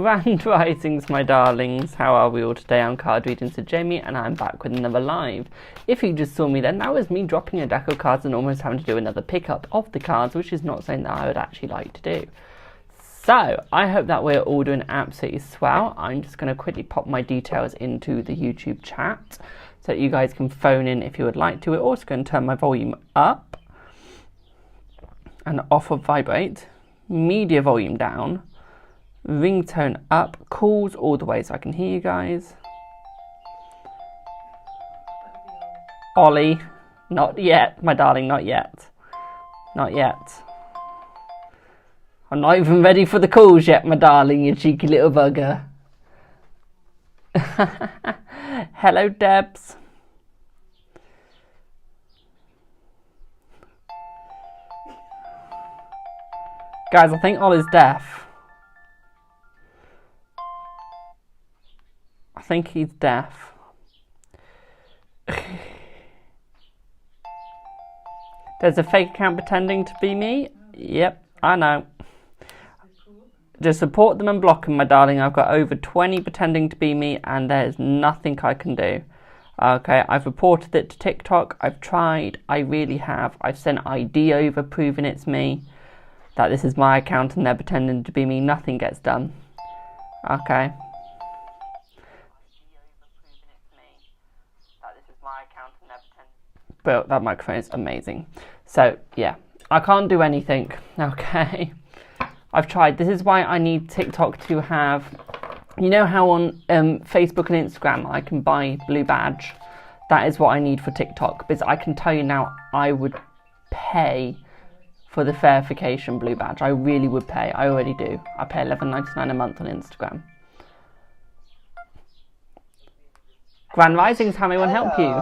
Grand Risings, my darlings. How are we all today? I'm Card Reading Sir Jamie, and I'm back with another live. If you just saw me then, that was me dropping a deck of cards and almost having to do another pickup of the cards, which is not something that I would actually like to do. So, I hope that we're all doing absolutely swell. I'm just going to quickly pop my details into the YouTube chat so that you guys can phone in if you would like to. We're also going to turn my volume up and off of vibrate, media volume down, ringtone up, calls all the way so I can hear you guys. Ollie, not yet, my darling, not yet. Not yet. I'm not even ready for the calls yet, my darling, you cheeky little bugger. Hello, Debs. Guys, I think Ollie's deaf. I think he's deaf. There's a fake account pretending to be me. Yep, I know. Just support them and block them, my darling. I've got over 20 pretending to be me, and there's nothing I can do. Okay, I've reported it to TikTok. I've tried. I really have. I've sent ID over proving it's me. That this is my account and they're pretending to be me. Nothing gets done. Okay. But that microphone is amazing. So, yeah. I can't do anything. Okay. I've tried. This is why I need TikTok to have... You know how on Facebook and Instagram I can buy blue badge? That is what I need for TikTok. Because I can tell you now, I would pay for the verification blue badge. I really would pay. I already do. I pay $11.99 a month on Instagram. Grand Risings, how may one help you?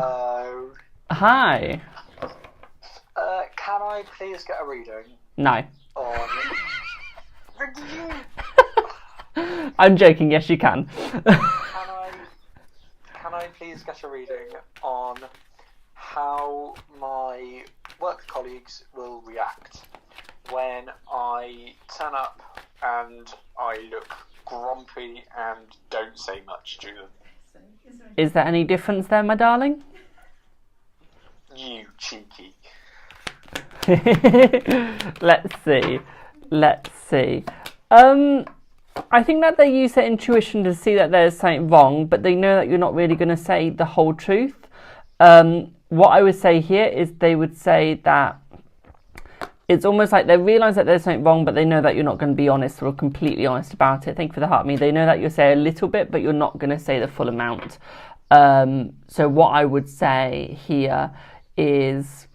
Hi. Can I please get a reading? No. On... I'm joking, yes you can. Can I please get a reading on how my work colleagues will react when I turn up and I look grumpy and don't say much to them? Is there any difference there, my darling? You cheeky. Let's see. I think that they use their intuition to see that there's something wrong, but they know that you're not really going to say the whole truth. What I would say here is they would say that it's almost like they realise that there's something wrong, but they know that you're not going to be honest or completely honest about it. Thank you for the heart me. They know that you'll say a little bit, but you're not going to say the full amount. So what I would say here is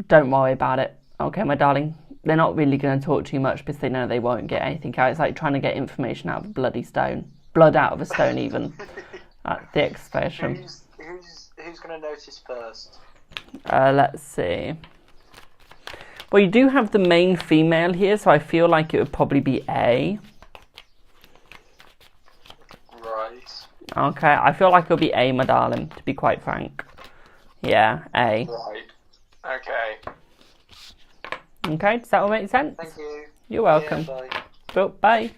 don't worry about it. Okay, my darling. They're not really going to talk too much because they know they won't get anything out. It's like trying to get information out of a bloody stone. Blood out of a stone, even. That's the expression. Who's going to notice first? Let's see. Well, you do have the main female here, so I feel like it would probably be A. Right. Okay, I feel like it'll be A, my darling, to be quite frank. Yeah, A. Right. Okay. Okay, does that all make sense? Thank you. You're welcome. Yeah, bye. Well, bye.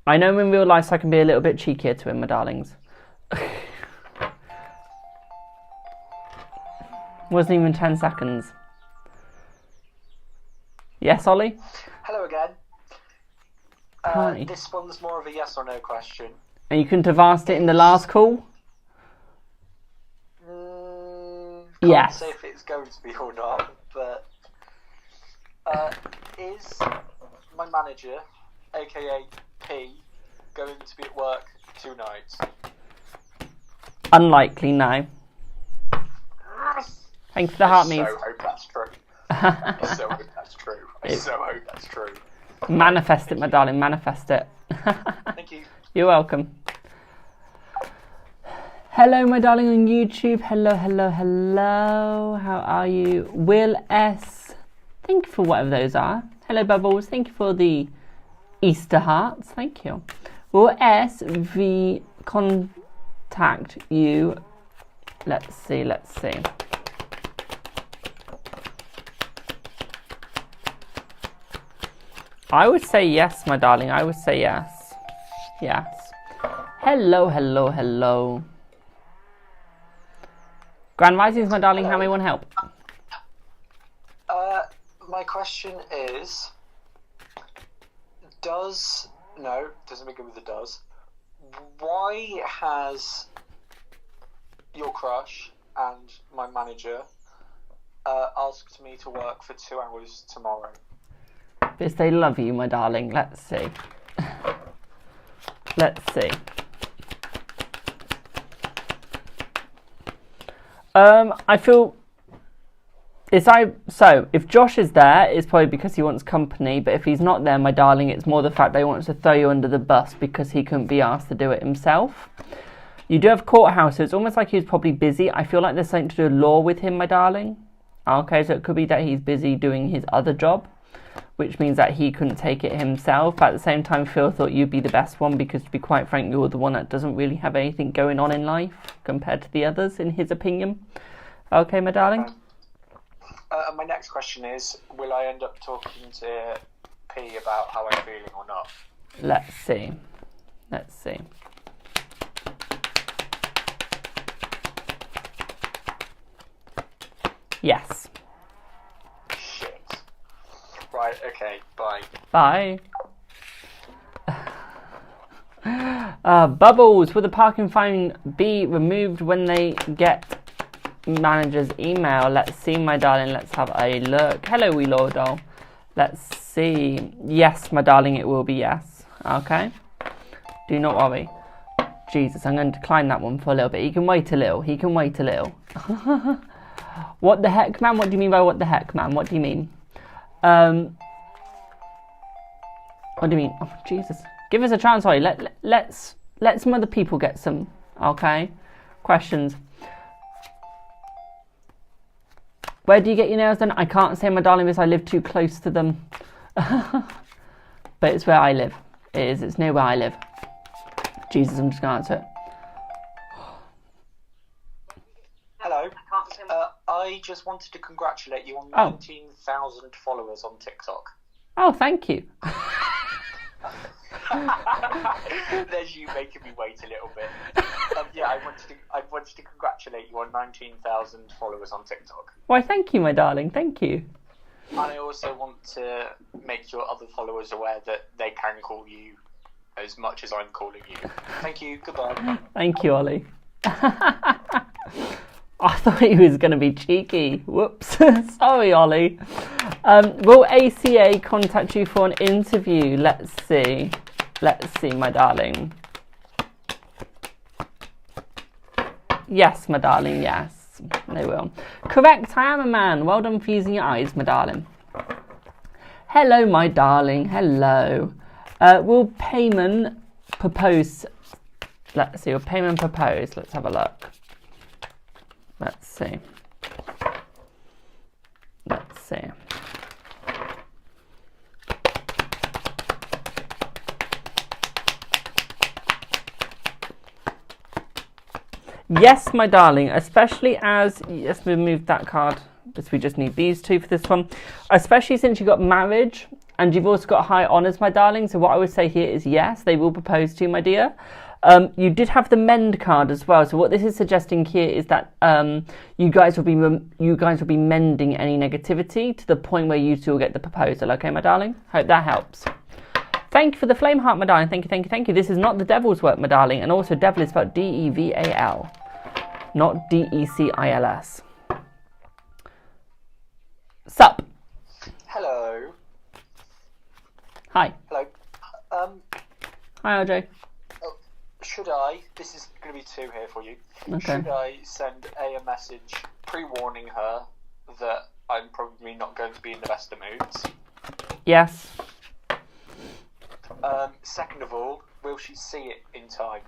I know in real life I can be a little bit cheekier to him, my darlings. Wasn't even 10 seconds. Yes, Ollie? Hello again. Hi. This one's more of a yes or no question. And you couldn't have asked it in the last call? Can't Yes. say if it's going to be or not, but is my manager, aka P, going to be at work tonight? Unlikely, no. Thanks for the heart me's. I so hope that's true. I so hope that's true. I so hope that's true. Manifest it, my darling, manifest it. Thank you. You're welcome. Hello, my darling on YouTube. Hello. How are you? Will S. Thank you for whatever those are. Hello, Bubbles. Thank you for the Easter hearts. Thank you. Will S. V. contact you? Let's see. I would say yes, my darling. I would say yes. Yes. Hello, hello, hello. Grand Risings, my darling. How may one help? My question is, doesn't begin with the does. Why has your crush and my manager asked me to work for 2 hours tomorrow? Because they love you, my darling. Let's see. Let's see. I feel if Josh is there, it's probably because he wants company, but if he's not there, my darling, it's more the fact that he wants to throw you under the bus because he couldn't be asked to do it himself. You do have courthouse, so it's almost like he was probably busy. I feel like there's something to do with law with him, my darling. Okay, so it could be that he's busy doing his other job, which means that he couldn't take it himself. But at the same time, Phil thought you'd be the best one because, to be quite frank, you're the one that doesn't really have anything going on in life compared to the others, in his opinion. Okay, my darling? My next question is, will I end up talking to P about how I'm feeling or not? Let's see. Let's see. Yes. Shit. Right, okay, bye. Bye. Bubbles, will the parking fine be removed when they get manager's email? Let's see, my darling. Let's have a look. Hello, wee Lord doll. Let's see. Yes, my darling, it will be yes. Okay. Do not worry. Jesus, I'm going to decline that one for a little bit. He can wait a little. He can wait a little. What the heck, man? What do you mean by what the heck, man? What do you mean? What do you mean? Oh, Jesus. Give us a chance, sorry. Let's some other people get some, okay, questions. Where do you get your nails done? I can't say, my darling, because I live too close to them. But it's where I live. It is. It's near where I live. Jesus, I'm just going to answer it. Hello. I just wanted to congratulate you on 19,000 followers on TikTok. Oh, thank you. There's you making me wait a little bit. I wanted to congratulate you on 19,000 followers on TikTok. Why, thank you, my darling. Thank you. And I also want to make your other followers aware that they can call you as much as I'm calling you. Thank you. Goodbye. Thank you, Ollie. I thought he was going to be cheeky. Whoops. Sorry, Ollie. Will ACA contact you for an interview? Let's see. Let's see, my darling. Yes, my darling, yes. They will. Correct, I am a man. Well done for using your eyes, my darling. Hello, my darling. Hello. Will payment propose? Let's see. Will payment propose? Let's have a look. Let's see. Let's see. Yes, my darling, especially as, let's remove that card, because we just need these two for this one. Especially since you got marriage, and you've also got high honours, my darling, so what I would say here is yes, they will propose to you, my dear. You did have the mend card as well, so what this is suggesting here is that you guys will be mending any negativity to the point where you two will get the proposal, okay, my darling? Hope that helps. Thank you for the flame heart, my darling. Thank you, thank you, thank you. This is not the devil's work, my darling, and also devil is spelled D-E-V-A-L, not D-E-C-I-L-S. Sup? Hello. Hi. Hello. Hi, RJ. Should I, this is going to be two here for you, Okay. Should I send a message pre-warning her that I'm probably not going to be in the best of moods? Yes. Second of all, will she see it in time?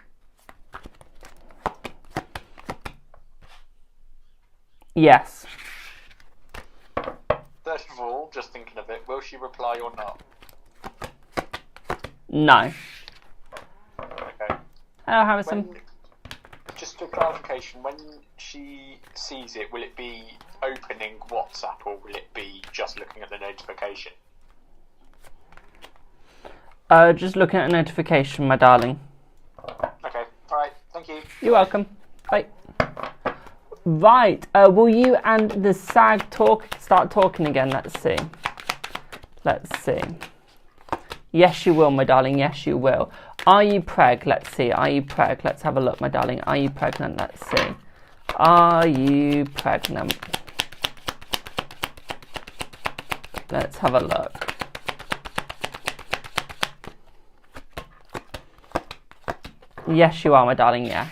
Yes. Third of all, just thinking of it, will she reply or not? No. Okay. Hello, Harrison. Just for clarification, when she sees it, will it be opening WhatsApp or will it be just looking at the notification? Just looking at a notification, my darling. Okay, alright, thank you. You're welcome. Bye. Right, will you and the SAG start talking again? Let's see. Let's see. Yes, you will, my darling. Yes, you will. Are you preg? Let's see. Are you preg? Let's have a look, my darling. Are you pregnant? Let's see. Are you pregnant? Let's have a look. Yes, you are, my darling. Yes.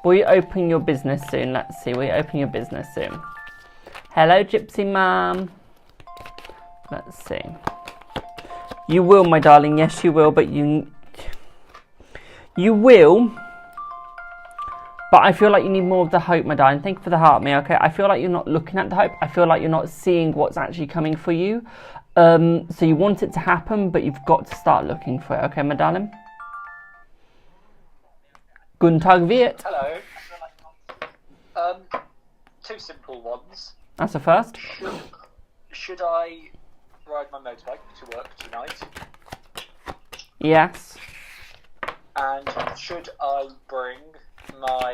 Will you open your business soon? Let's see. Will you open your business soon? Hello, Gypsy Mom. Let's see. You will, my darling. Yes, you will. But you will. But I feel like you need more of the hope, my darling. Thank you for the heart, me. Okay. I feel like you're not looking at the hope. I feel like you're not seeing what's actually coming for you. So you want it to happen, but you've got to start looking for it. Okay, my darling. Guten Tag, Viet. Hello. Two simple ones. That's the first. Should I ride my motorbike to work tonight? Yes. And should I bring my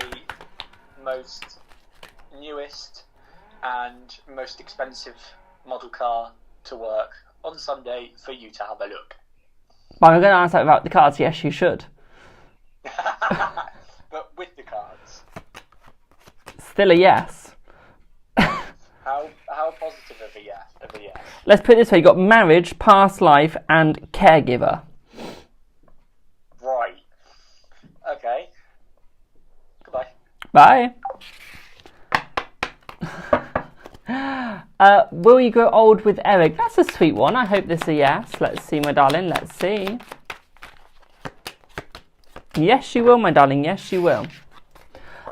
newest and most expensive model car to work on Sunday for you to have a look? Well, I'm going to answer about the cards. Yes, you should. But with the cards. Still a yes. How positive of a yes? Let's put it this way. You got marriage, past life, and caregiver. Right. Okay. Goodbye. Bye. Will you grow old with Eric? That's a sweet one. I hope this is a yes. Let's see, my darling. Let's see. Yes, you will, my darling. Yes, you will.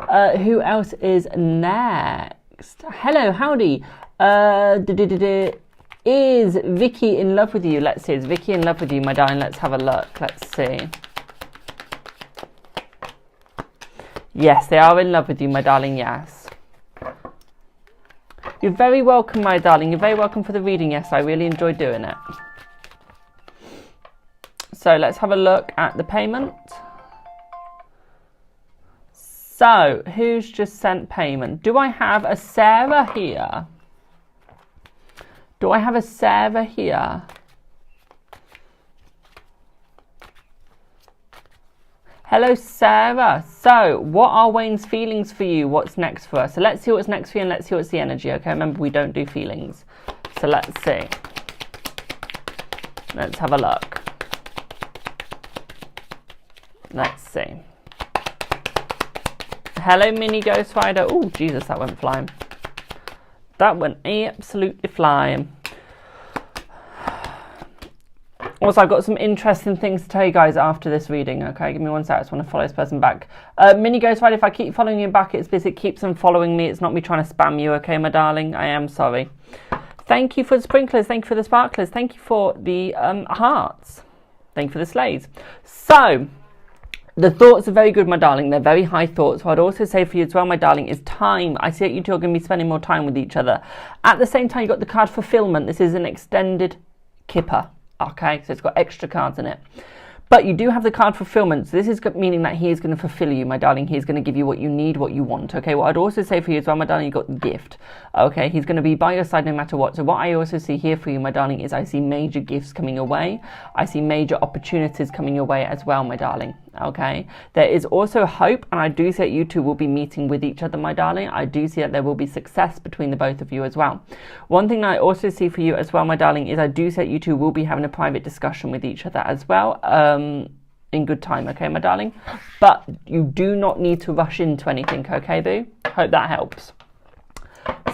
Who else is next? Hello, howdy. Is Vicky in love with you? Let's see. Is Vicky in love with you, my darling? Let's have a look. Let's see. Yes, they are in love with you, my darling. Yes. You're very welcome, my darling. You're very welcome for the reading. Yes, I really enjoyed doing it. So let's have a look at the payment. So, who's just sent payment? Do I have a Sarah here? Do I have a Sarah here? Hello, Sarah. So, what are Wayne's feelings for you? What's next for us? So, let's see what's next for you and let's see what's the energy, okay? Remember, we don't do feelings. So, let's see. Let's have a look. Let's see. Hello, Mini Ghost Rider. Oh, Jesus, that went flying. That went absolutely flying. Also, I've got some interesting things to tell you guys after this reading, okay? Give me one sec. I just want to follow this person back. Mini Ghost Rider, if I keep following you back, it's because it keeps them following me. It's not me trying to spam you, okay, my darling? I am sorry. Thank you for the sprinklers. Thank you for the sparklers. Thank you for the hearts. Thank you for the sleighs. So, the thoughts are very good, my darling. They're very high thoughts. What I'd also say for you as well, my darling, is time. I see that you two are going to be spending more time with each other. At the same time, you've got the card fulfillment. This is an extended kipper, okay? So it's got extra cards in it. But you do have the card fulfillment. So this is meaning that he is going to fulfill you, my darling. He's going to give you what you need, what you want, okay? What I'd also say for you as well, my darling, you've got the gift, okay? He's going to be by your side no matter what. So what I also see here for you, my darling, is I see major gifts coming your way. I see major opportunities coming your way as well, my darling, okay? There is also hope, and I do see that you two will be meeting with each other, my darling. I do see that there will be success between the both of you as well. One thing that I also see for you as well, my darling, is I do see that you two will be having a private discussion with each other as well, in good time, okay, my darling? But you do not need to rush into anything, okay, boo? Hope that helps.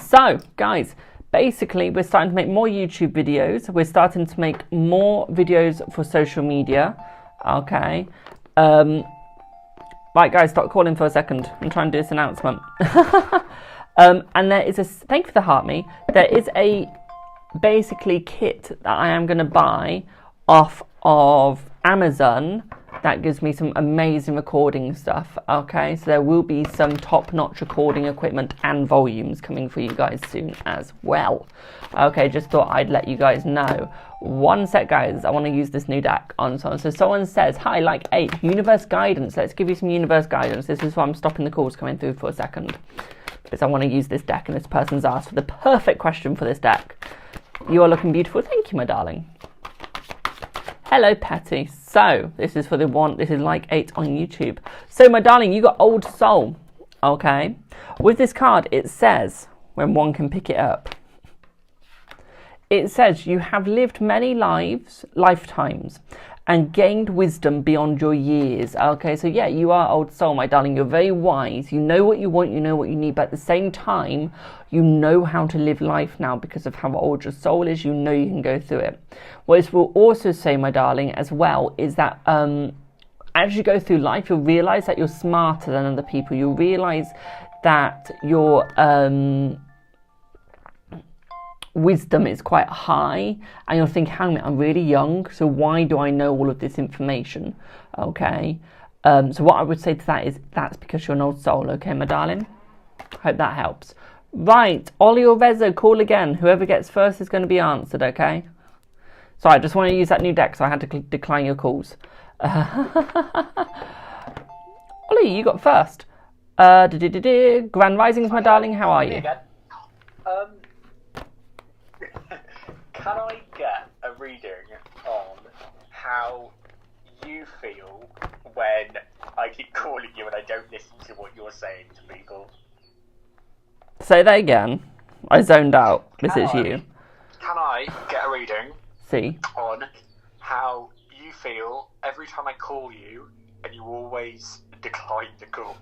So, guys, basically, we're starting to make more YouTube videos. We're starting to make more videos for social media, okay? Right, guys, stop calling for a second. I'm trying to do this announcement. And there is a, thank you for the heart, me. There is a, basically, kit that I am going to buy off of Amazon that gives me some amazing recording stuff, okay? So there will be some top-notch recording equipment and volumes coming for you guys soon as well. Okay, just thought I'd let you guys know. One sec, guys. I want to use this new deck on someone. So someone says, hi, like 8, universe guidance. Let's give you some universe guidance. This is why I'm stopping the calls coming through for a second. Because I want to use this deck, and this person's asked for the perfect question for this deck. You are looking beautiful. Thank you, my darling. Hello, Patty. So, this is for the one, this is like 8 on YouTube. So, my darling, you got Old Soul. Okay. With this card, it says, when one can pick it up, it says you have lived many lifetimes, and gained wisdom beyond your years. Okay, so yeah, you are Old Soul, my darling. You're very wise. You know what you want, you know what you need, but at the same time, you know how to live life now because of how old your soul is. You know you can go through it. What this will also say, my darling, as well, is that as you go through life, you'll realise that you're smarter than other people. You'll realise that your wisdom is quite high, and you'll think, hang on a minute, I'm really young, so why do I know all of this information? Okay, so what I would say to that is, that's because you're an Old Soul, okay, my darling? Hope that helps. Right, Ollie or Rezo, call again. Whoever gets first is going to be answered, okay? Sorry, I just want to use that new deck, so I had to decline your calls. Ollie, you got first. Grand Risings, my darling, how are you? Can I get a reading on how you feel when I keep calling you and I don't listen to what you're saying to people? Say that again. I zoned out. This is you. Can I get a reading See? on how you feel every time I call you and you always decline the call?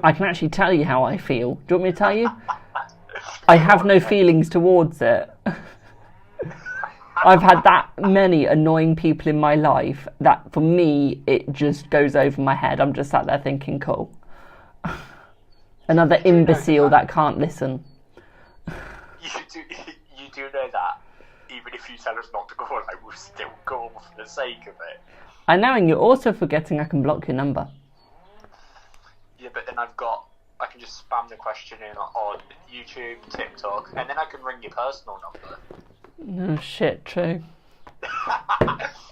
I can actually tell you how I feel. Do you want me to tell you? I have no feelings towards it. I've had that many annoying people in my life that for me, it just goes over my head. I'm just sat there thinking, cool. Another imbecile that can't listen. You do know that even if you tell us not to call, I will still call for the sake of it. I know, and you're also forgetting I can block your number. Yeah, but then I can just spam the question in on YouTube, TikTok, and then I can ring your personal number. No shit, true.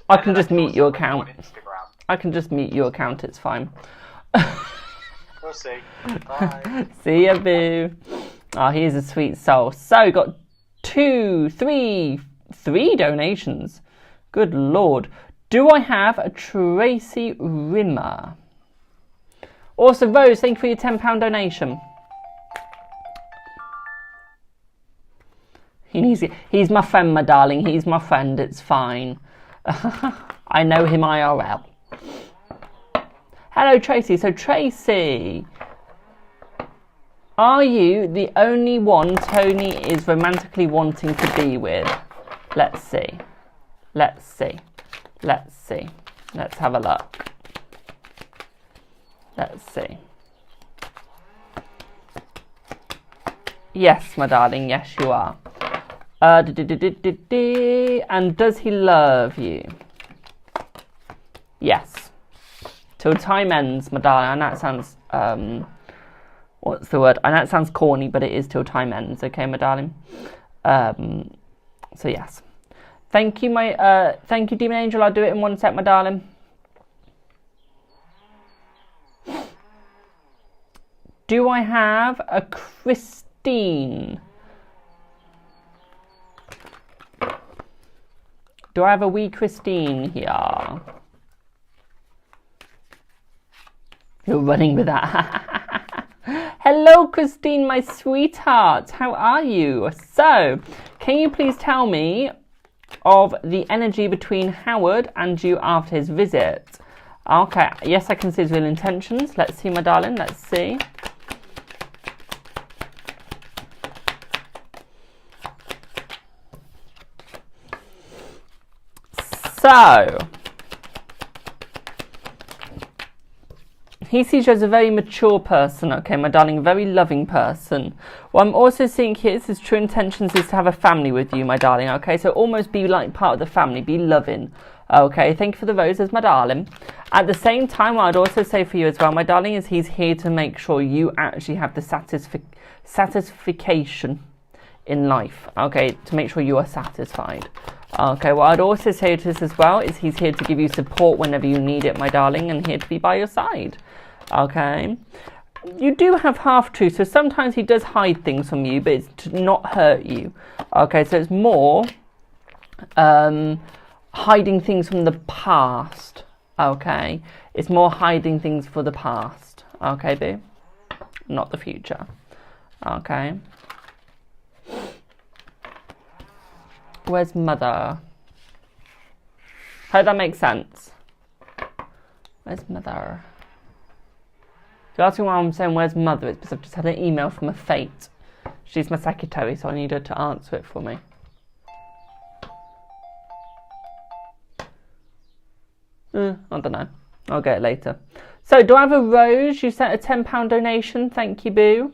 I can just mute your account. I can just mute your account, it's fine. We'll see. Bye. See ya, boo. Oh, he is a sweet soul. So, got 3 donations. Good lord. Do I have a Tracy Rimmer? Also, Rose, thank you for your £10 donation. He's my friend, my darling. He's my friend. It's fine. I know him IRL. Hello, Tracy. So, Tracy, are you the only one Tony is romantically wanting to be with? Let's see. Let's see. Let's see. Let's have a look. Let's see. Yes, my darling. Yes, you are. And does he love you? Yes. Till time ends, my darling. And that sounds, what's the word? I know it sounds corny, but it is till time ends, okay, my darling? So yes. Thank you, thank you, Demon Angel. I'll do it in one sec, my darling. Do I have a Christine? Do I have a wee Christine here? You're running with that. Hello, Christine, my sweetheart. How are you? So, can you please tell me of the energy between Howard and you after his visit? Okay, yes, I can see his real intentions. Let's see, my darling. Let's see. So, he sees you as a very mature person, okay, my darling, a very loving person. What I'm also seeing here is his true intentions is to have a family with you, my darling, okay? So almost be like part of the family, be loving, okay? Thank you for the roses, my darling. At the same time, what I'd also say for you as well, my darling, is he's here to make sure you actually have the satisfaction in life, okay, to make sure you are satisfied. Okay, what I'd also say to this as well is he's here to give you support whenever you need it, my darling, and here to be by your side. Okay, you do have half-truths, so sometimes he does hide things from you, but it's to not hurt you. Okay, so it's more hiding things from the past. Okay, it's more hiding things for the past. Okay, boo, not the future. Okay. Where's mother? Hope that makes sense. Where's mother? If you're asking why I'm saying where's mother, it's because I've just had an email from a fate. She's my secretary, so I need her to answer it for me. I don't know. I'll get it later. So, do I have a rose? You sent a £10 donation. Thank you, boo.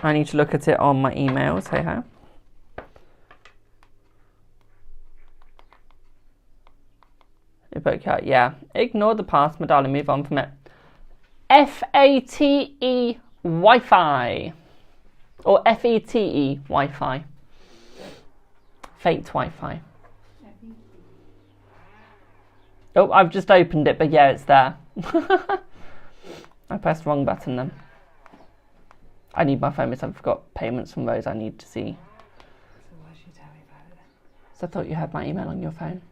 I need to look at it on my emails. Hey ho. Yeah. Ignore the past, my darling. Move on from it. FATE Wi-Fi. Or FETE Wi-Fi. Fate Wi-Fi. Oh, I've just opened it, but yeah, it's there. I pressed the wrong button then. I need my phone because I've got payments from Rose I need to see. So why should you tell me about it? So I thought you had my email on your phone.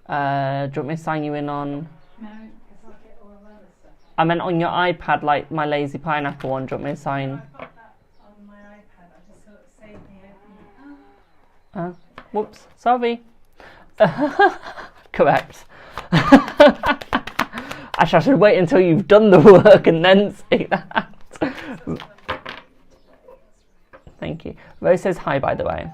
Do you want me to sign you in on... No, because I'll get all of other stuff. I meant on your iPad, like my Lazy Pineapple one. Do you want me to sign... No, I've got that on my iPad. I just thought it saved me opening it. Oh. Whoops, sorry. Correct. Actually, I should wait until you've done the work and then say that. Thank you. Rose says hi, by the way.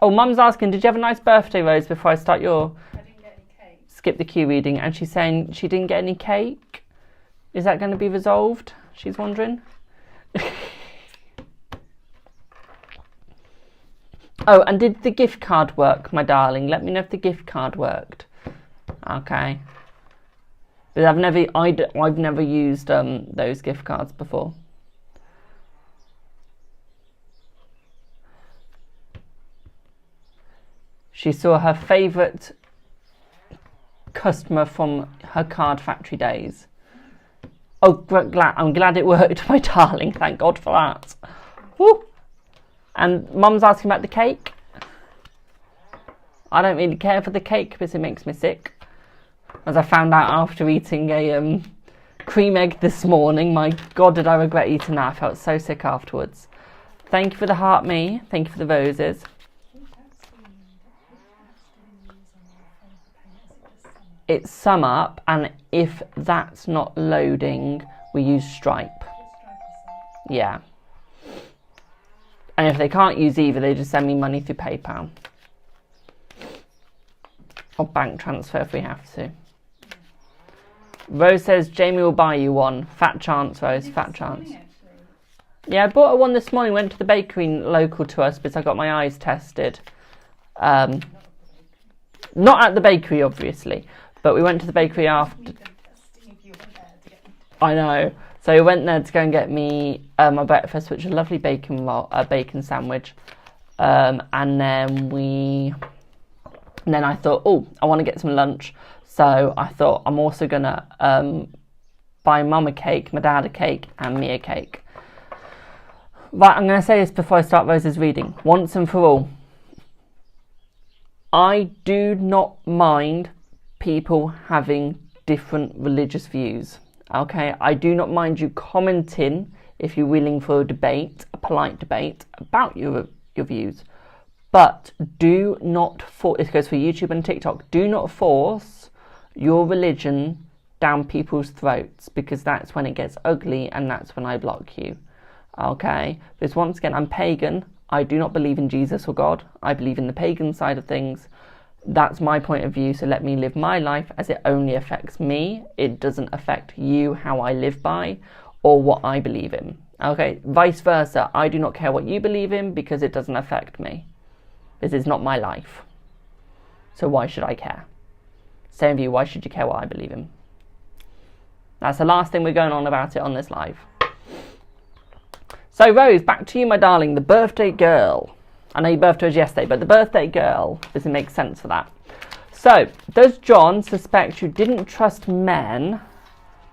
Oh, Mum's asking, did you have a nice birthday, Rose, before I start your... I didn't get any cake. Skip the cue reading. And she's saying she didn't get any cake. Is that going to be resolved? She's wondering. Oh, and did the gift card work, my darling? Let me know if the gift card worked. Okay. But I've never used those gift cards before. She saw her favourite customer from her card factory days. Oh, I'm glad it worked, my darling. Thank God for that. Woo! And Mum's asking about the cake. I don't really care for the cake because it makes me sick. As I found out after eating a cream egg this morning. My God, did I regret eating that. I felt so sick afterwards. Thank you for the heart, me. Thank you for the roses. It's sum up, and if that's not loading, we use Stripe. Yeah. And if they can't use either, they just send me money through PayPal. Or bank transfer if we have to. Rose says Jamie will buy you one. Fat chance, Rose, fat chance. Yeah, I bought her one this morning. Went to the bakery local to us because I got my eyes tested. Not at the bakery, obviously, but we went to the bakery after. I know. So we went there to go and get me my breakfast, which is a lovely bacon sandwich. And then I thought, oh, I want to get some lunch. So I thought I'm also going to buy Mum a cake, my dad a cake, and me a cake. Right, I'm going to say this before I start Rose's reading. Once and for all, I do not mind people having different religious views. Okay, I do not mind you commenting if you're willing for a debate, a polite debate about your views. But do not force, this goes for YouTube and TikTok, do not force your religion down people's throats, because that's when it gets ugly and that's when I block you. Okay, because once again, I'm pagan. I do not believe in Jesus or God. I believe in the pagan side of things. That's my point of view, so let me live my life as it only affects me. It doesn't affect you, how I live by, or what I believe in. Okay, vice versa. I do not care what you believe in because it doesn't affect me. This is not my life. So why should I care? Same of you, why should you care what I believe in? That's the last thing we're going on about it on this live. So, Rose, back to you, my darling. The birthday girl. I know your birthday was yesterday, but the birthday girl. Does it make sense for that? So, does John suspect you didn't trust men?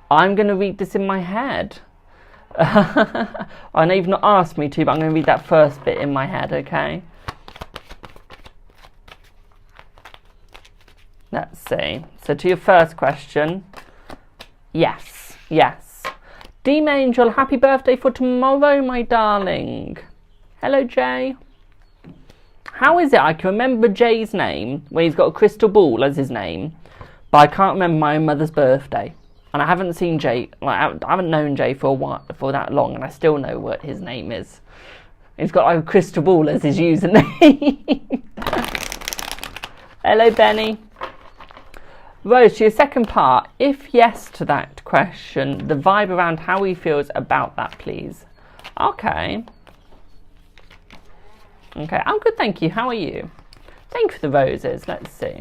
I'm going to read this in my head. I know you've not asked me to, but I'm going to read that first bit in my head, okay? Let's see. So to your first question, yes. Deem Angel, happy birthday for tomorrow, my darling. Hello, Jay. How is it? I can remember Jay's name, where he's got a crystal ball as his name, but I can't remember my own mother's birthday. And I haven't seen Jay, like, I haven't known Jay for a while, for that long, and I still know what his name is. He's got like a crystal ball as his username. Hello, Benny. Rose, to your second part, if yes to that question, the vibe around how he feels about that, please. Okay, I'm good, thank you. How are you? Thank you for the roses. Let's see.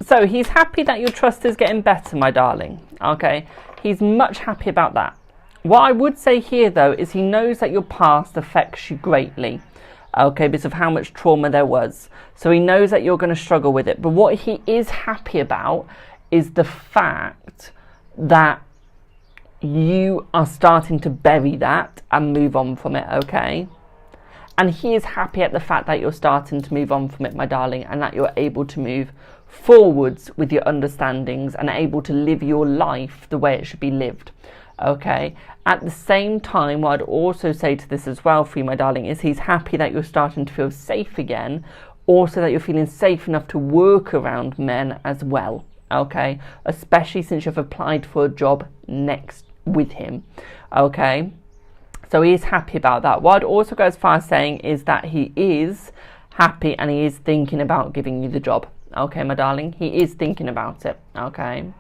So he's happy that your trust is getting better, my darling. Okay, he's much happy about that. What I would say here, though, is he knows that your past affects you greatly. Okay, because of how much trauma there was. So he knows that you're going to struggle with it. But what he is happy about is the fact that you are starting to bury that and move on from it, okay? And he is happy at the fact that you're starting to move on from it, my darling, and that you're able to move forwards with your understandings and able to live your life the way it should be lived, okay? At the same time, what I'd also say to this as well for you, my darling, is he's happy that you're starting to feel safe again, also that you're feeling safe enough to work around men as well, okay? Especially since you've applied for a job next with him, okay? So he is happy about that. What I'd also go as far as saying is that he is happy and he is thinking about giving you the job. Okay, my darling, he is thinking about it, okay?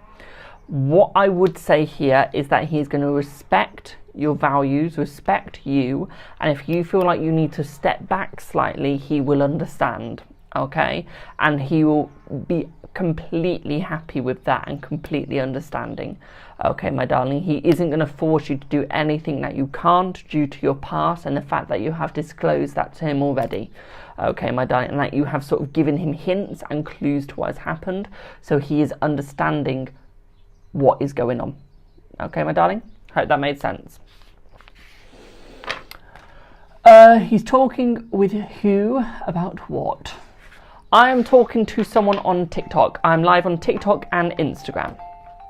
What I would say here is that he's going to respect your values, respect you, and if you feel like you need to step back slightly, he will understand, okay? And he will be completely happy with that and completely understanding, okay, my darling? He isn't going to force you to do anything that you can't due to your past and the fact that you have disclosed that to him already, okay, my darling, and that you have sort of given him hints and clues to what has happened, so he is understanding what is going on, okay, my darling? Hope that made sense. He's talking with who about what? I am talking to someone on TikTok. I'm live on TikTok and Instagram.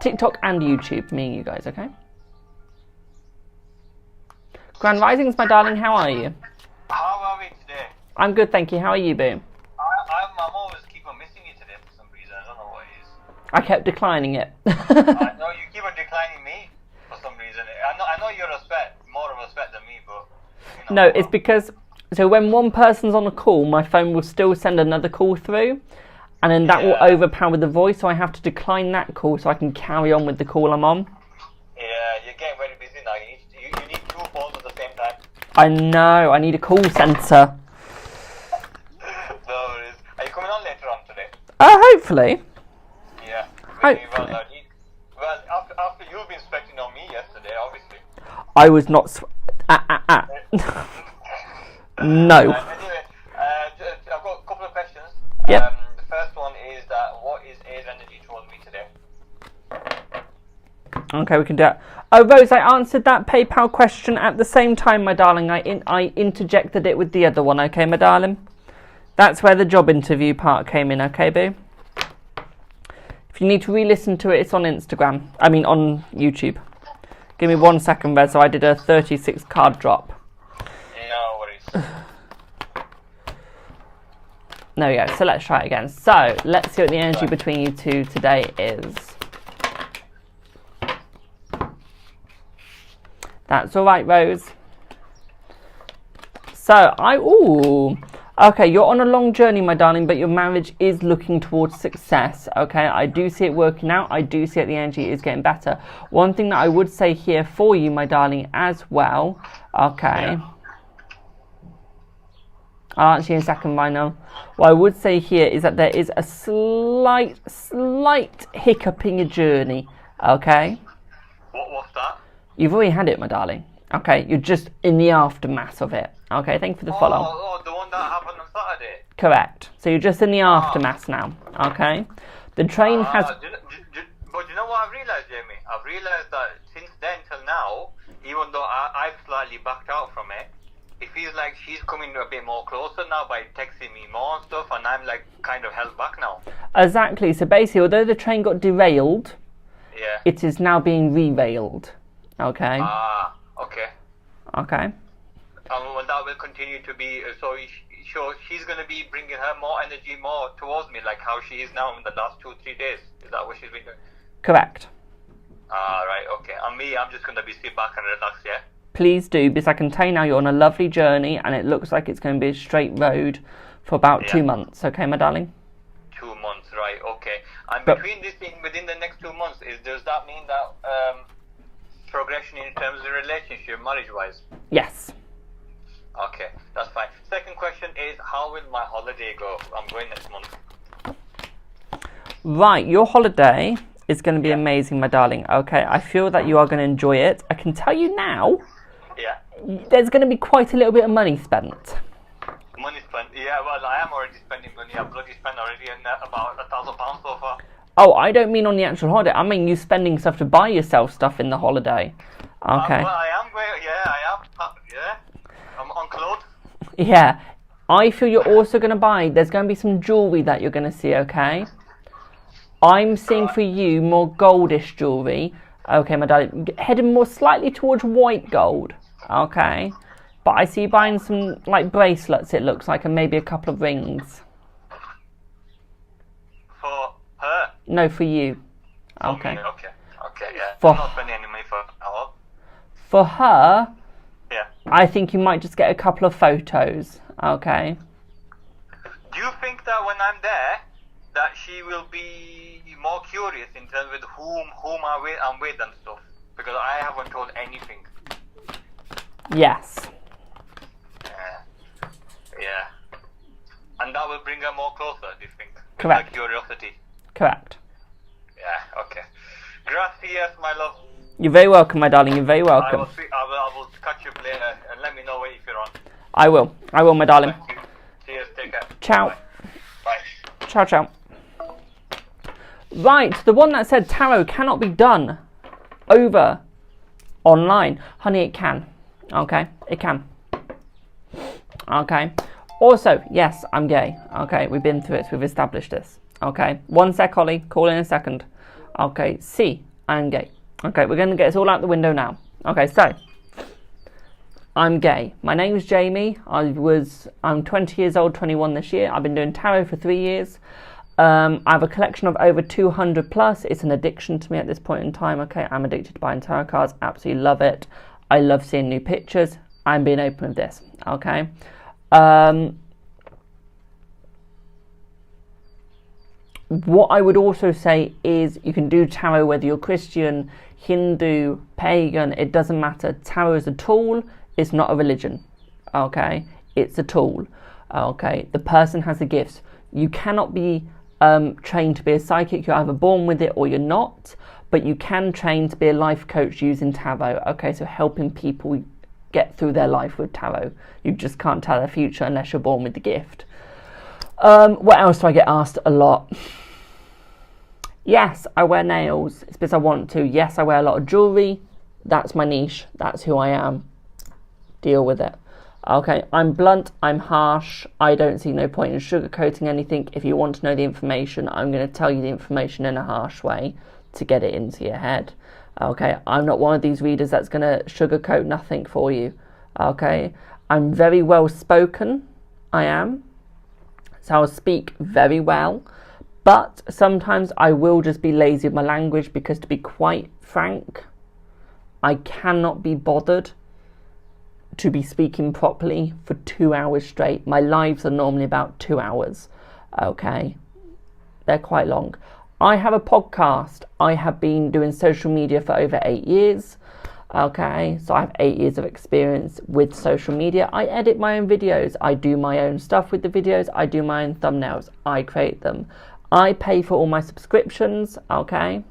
TikTok and YouTube, me and you guys, okay? Grand Risings, my darling, how are you? How are we today? I'm good, thank you. How are you, boo? I'm always keep on missing you today for some reason. I don't know what it is. I kept declining it. No, you keep on declining me for some reason. I know you're more of a respect than me, but... You know, no, it's because... So when one person's on a call, my phone will still send another call through, and then that will overpower the voice, so I have to decline that call so I can carry on with the call I'm on. Yeah, you're getting very busy now. You need two phones at the same time. I know, I need a call centre. No worries. Are you coming on later on today? Hopefully. Yeah. Hopefully. Well, after you've been specting on me yesterday, obviously. I was not... No. Anyway, I've got a couple of questions. Yep. The first one is that what is A's energy towards me today? Okay, we can do that. Oh, Rose, I answered that PayPal question at the same time, my darling. I interjected it with the other one, okay, my darling? That's where the job interview part came in, okay, boo? If you need to re-listen to it, it's on Instagram. I mean, on YouTube. Give me 1 second, Rez, so I did a 36 card drop. No worries. There we go. So let's try it again. So let's see what the energy between you two today is. That's all right, Rose. So okay, you're on a long journey, my darling, but your marriage is looking towards success, okay? I do see it working out. I do see that the energy is getting better. One thing that I would say here for you, my darling, as well, okay? I'll answer you in a second, Rhino. What I would say here is that there is a slight hiccup in your journey, okay? What's that? You've already had it, my darling. Okay, you're just in the aftermath of it. Okay, thank you for the follow. Oh, the one that happened on Saturday? Correct. So you're just in the aftermath now, okay? The train has... But you know what I've realised, Jamie? I've realised that since then till now, even though I've slightly backed out from it, it feels like she's coming a bit more closer now by texting me more and stuff, and I'm like kind of held back now. Exactly. So basically, although the train got derailed, yeah, it is now being re-railed. Okay? Okay. Okay. Well, that will continue to be, so she's going to be bringing her more energy more towards me, like how she is now in the last 2-3 days. Is that what she's been doing? Correct. Right, okay. And me, I'm just going to be sit back and relax, yeah? Please do, because I can tell you now you're on a lovely journey, and it looks like it's going to be a straight road for about 2 months. Okay, my darling? 2 months, right, okay. And But, between this thing, within the next 2 months, does that mean that progression in terms of relationship, marriage-wise? yes. Okay, that's fine. Second question is, how will my holiday go? I'm going next month. Right, your holiday is going to be amazing, my darling. Okay, I feel that you are going to enjoy it. I can tell you now, there's going to be quite a little bit of money spent. Money spent? Yeah, well, I am already spending money. I've bloody spent already about £1,000 so far. Oh, I don't mean on the actual holiday. I mean you spending stuff to buy yourself stuff in the holiday. Okay. Well, I am going, I'm on clothes. Yeah. I feel you're also going to buy, there's going to be some jewellery that you're going to see, okay? I'm seeing for you more goldish jewellery. Okay, my darling. Heading more slightly towards white gold. Okay. But I see you buying some, like, bracelets, it looks like, and maybe a couple of rings. For her? No, for you. Okay. For me, okay, yeah. For- I'm not spending any money for her. For her, Yeah. I think you might just get a couple of photos. Okay. Do you think that when I'm there, that she will be more curious in terms of whom I'm with and stuff? Because I haven't told anything. Yes. Yeah. And that will bring her more closer, do you think? Correct. With her curiosity. Correct. Yeah, okay. Gracias, my love. You're very welcome, my darling. You're very welcome. I will catch you later and let me know if you're on. I will, my darling. Thank you. Cheers, take care. Ciao. Bye. Ciao, ciao. Right, the one that said tarot cannot be done over online. Honey, it can. Okay, it can. Okay. Also, yes, I'm gay. Okay, we've been through it. We've established this. Okay. 1 sec, Holly. Call in a second. Okay, C, I'm gay. Okay, we're going to get this all out the window now. Okay, so, I'm gay. My name's Jamie. I'm 20 years old, 21 this year. I've been doing tarot for 3 years. I have a collection of over 200 plus. It's an addiction to me at this point in time. Okay, I'm addicted to buying tarot cards. Absolutely love it. I love seeing new pictures. I'm being open with this. Okay. What I would also say is you can do tarot whether you're Christian, Hindu, pagan, it doesn't matter. Tarot is a tool, it's not a religion. Okay, it's a tool. Okay, the person has the gifts. You cannot be trained to be a psychic. You're either born with it or you're not, but you can train to be a life coach using tarot. Okay, so helping people get through their life with tarot. You just can't tell their future unless you're born with the gift. What else do I get asked a lot? Yes, I wear nails. It's because I want to. Yes, I wear a lot of jewellery. That's my niche. That's who I am. Deal with it. Okay, I'm blunt. I'm harsh. I don't see no point in sugarcoating anything. If you want to know the information, I'm going to tell you the information in a harsh way to get it into your head. Okay, I'm not one of these readers that's going to sugarcoat nothing for you. Okay, I'm very well spoken. I am. So I'll speak very well, but sometimes I will just be lazy with my language because, to be quite frank, I cannot be bothered to be speaking properly for 2 hours straight. My lives are normally about 2 hours, okay? They're quite long. I have a podcast. I have been doing social media for over 8 years. Okay, so I have 8 years of experience with social media. I edit my own videos. I do my own stuff with the videos. I do my own thumbnails. I create them. I pay for all my subscriptions. Okay,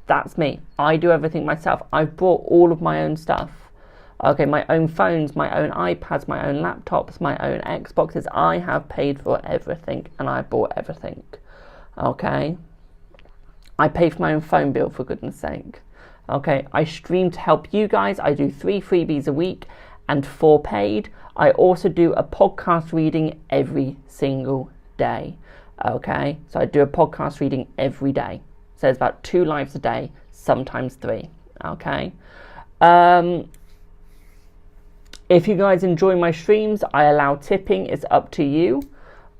that's me. I do everything myself. I've bought all of my own stuff. Okay, my own phones, my own iPads, my own laptops, my own Xboxes. I have paid for everything and I bought everything. Okay, I pay for my own phone bill, for goodness sake. Okay, I stream to help you guys. I do 3 freebies a week and 4 paid. I also do a podcast reading every single day. Okay, so I do a podcast reading every day. So it's about 2 lives a day, sometimes 3. Okay. If you guys enjoy my streams, I allow tipping. It's up to you.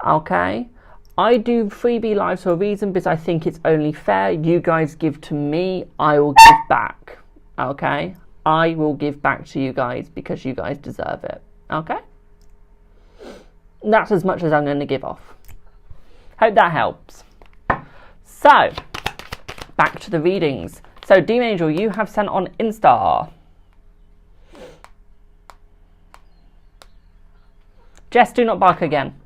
Okay. I do freebie lives for a reason, because I think it's only fair. You guys give to me, I will give back. Okay? I will give back to you guys because you guys deserve it. Okay? That's as much as I'm going to give off. Hope that helps. So, back to the readings. So, Demon Angel, you have sent on Insta. Jess, do not bark again.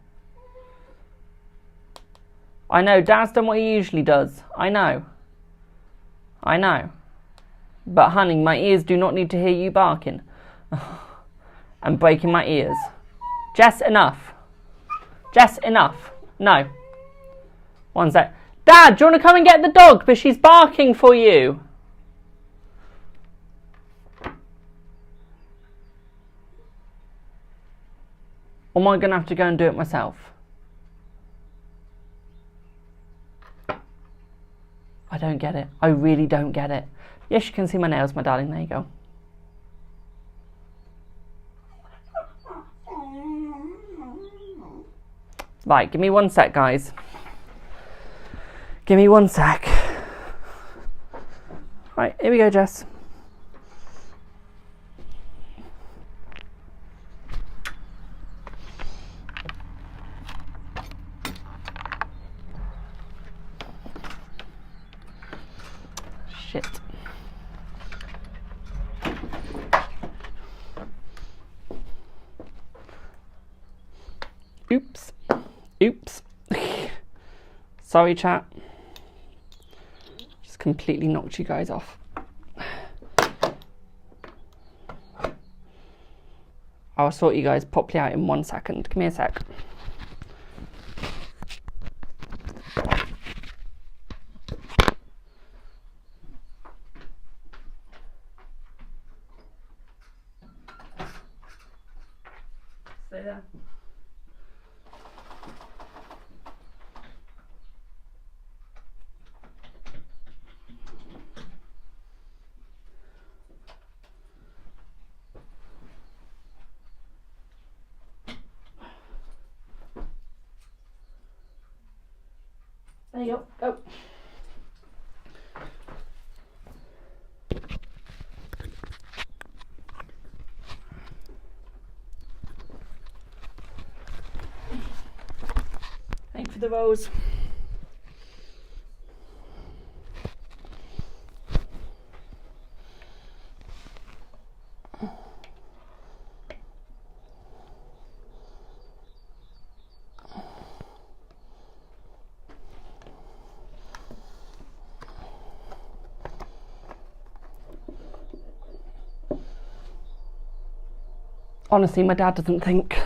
I know, Dad's done what he usually does. I know. But honey, my ears do not need to hear you barking. And breaking my ears. Jess, enough. Jess, enough. No. One sec. Dad, do you want to come and get the dog? But she's barking for you. Or am I going to have to go and do it myself? I don't get it. I really don't get it. Yes, you can see my nails, my darling. There you go. Right, give me 1 sec, guys. Give me 1 sec. Right, here we go, Jess. Shit. Oops. Sorry, chat. Just completely knocked you guys off. I'll sort you guys properly out in 1 second. Give me a sec. Stay there. There you go. Go. Thank you for the rose. Honestly, my dad doesn't think.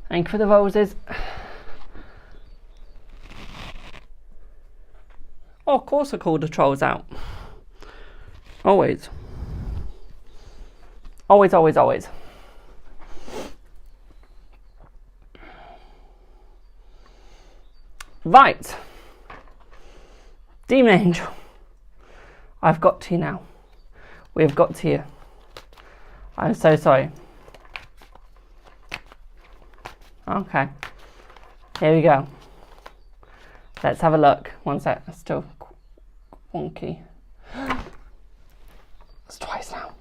Thank you for the roses. Oh, of course I call the trolls out. Always. Always, always, always. Right. Demon Angel. I've got to you now. We've got to you. I'm so sorry. Okay. Here we go. Let's have a look. 1 sec. That's still wonky. It's twice now.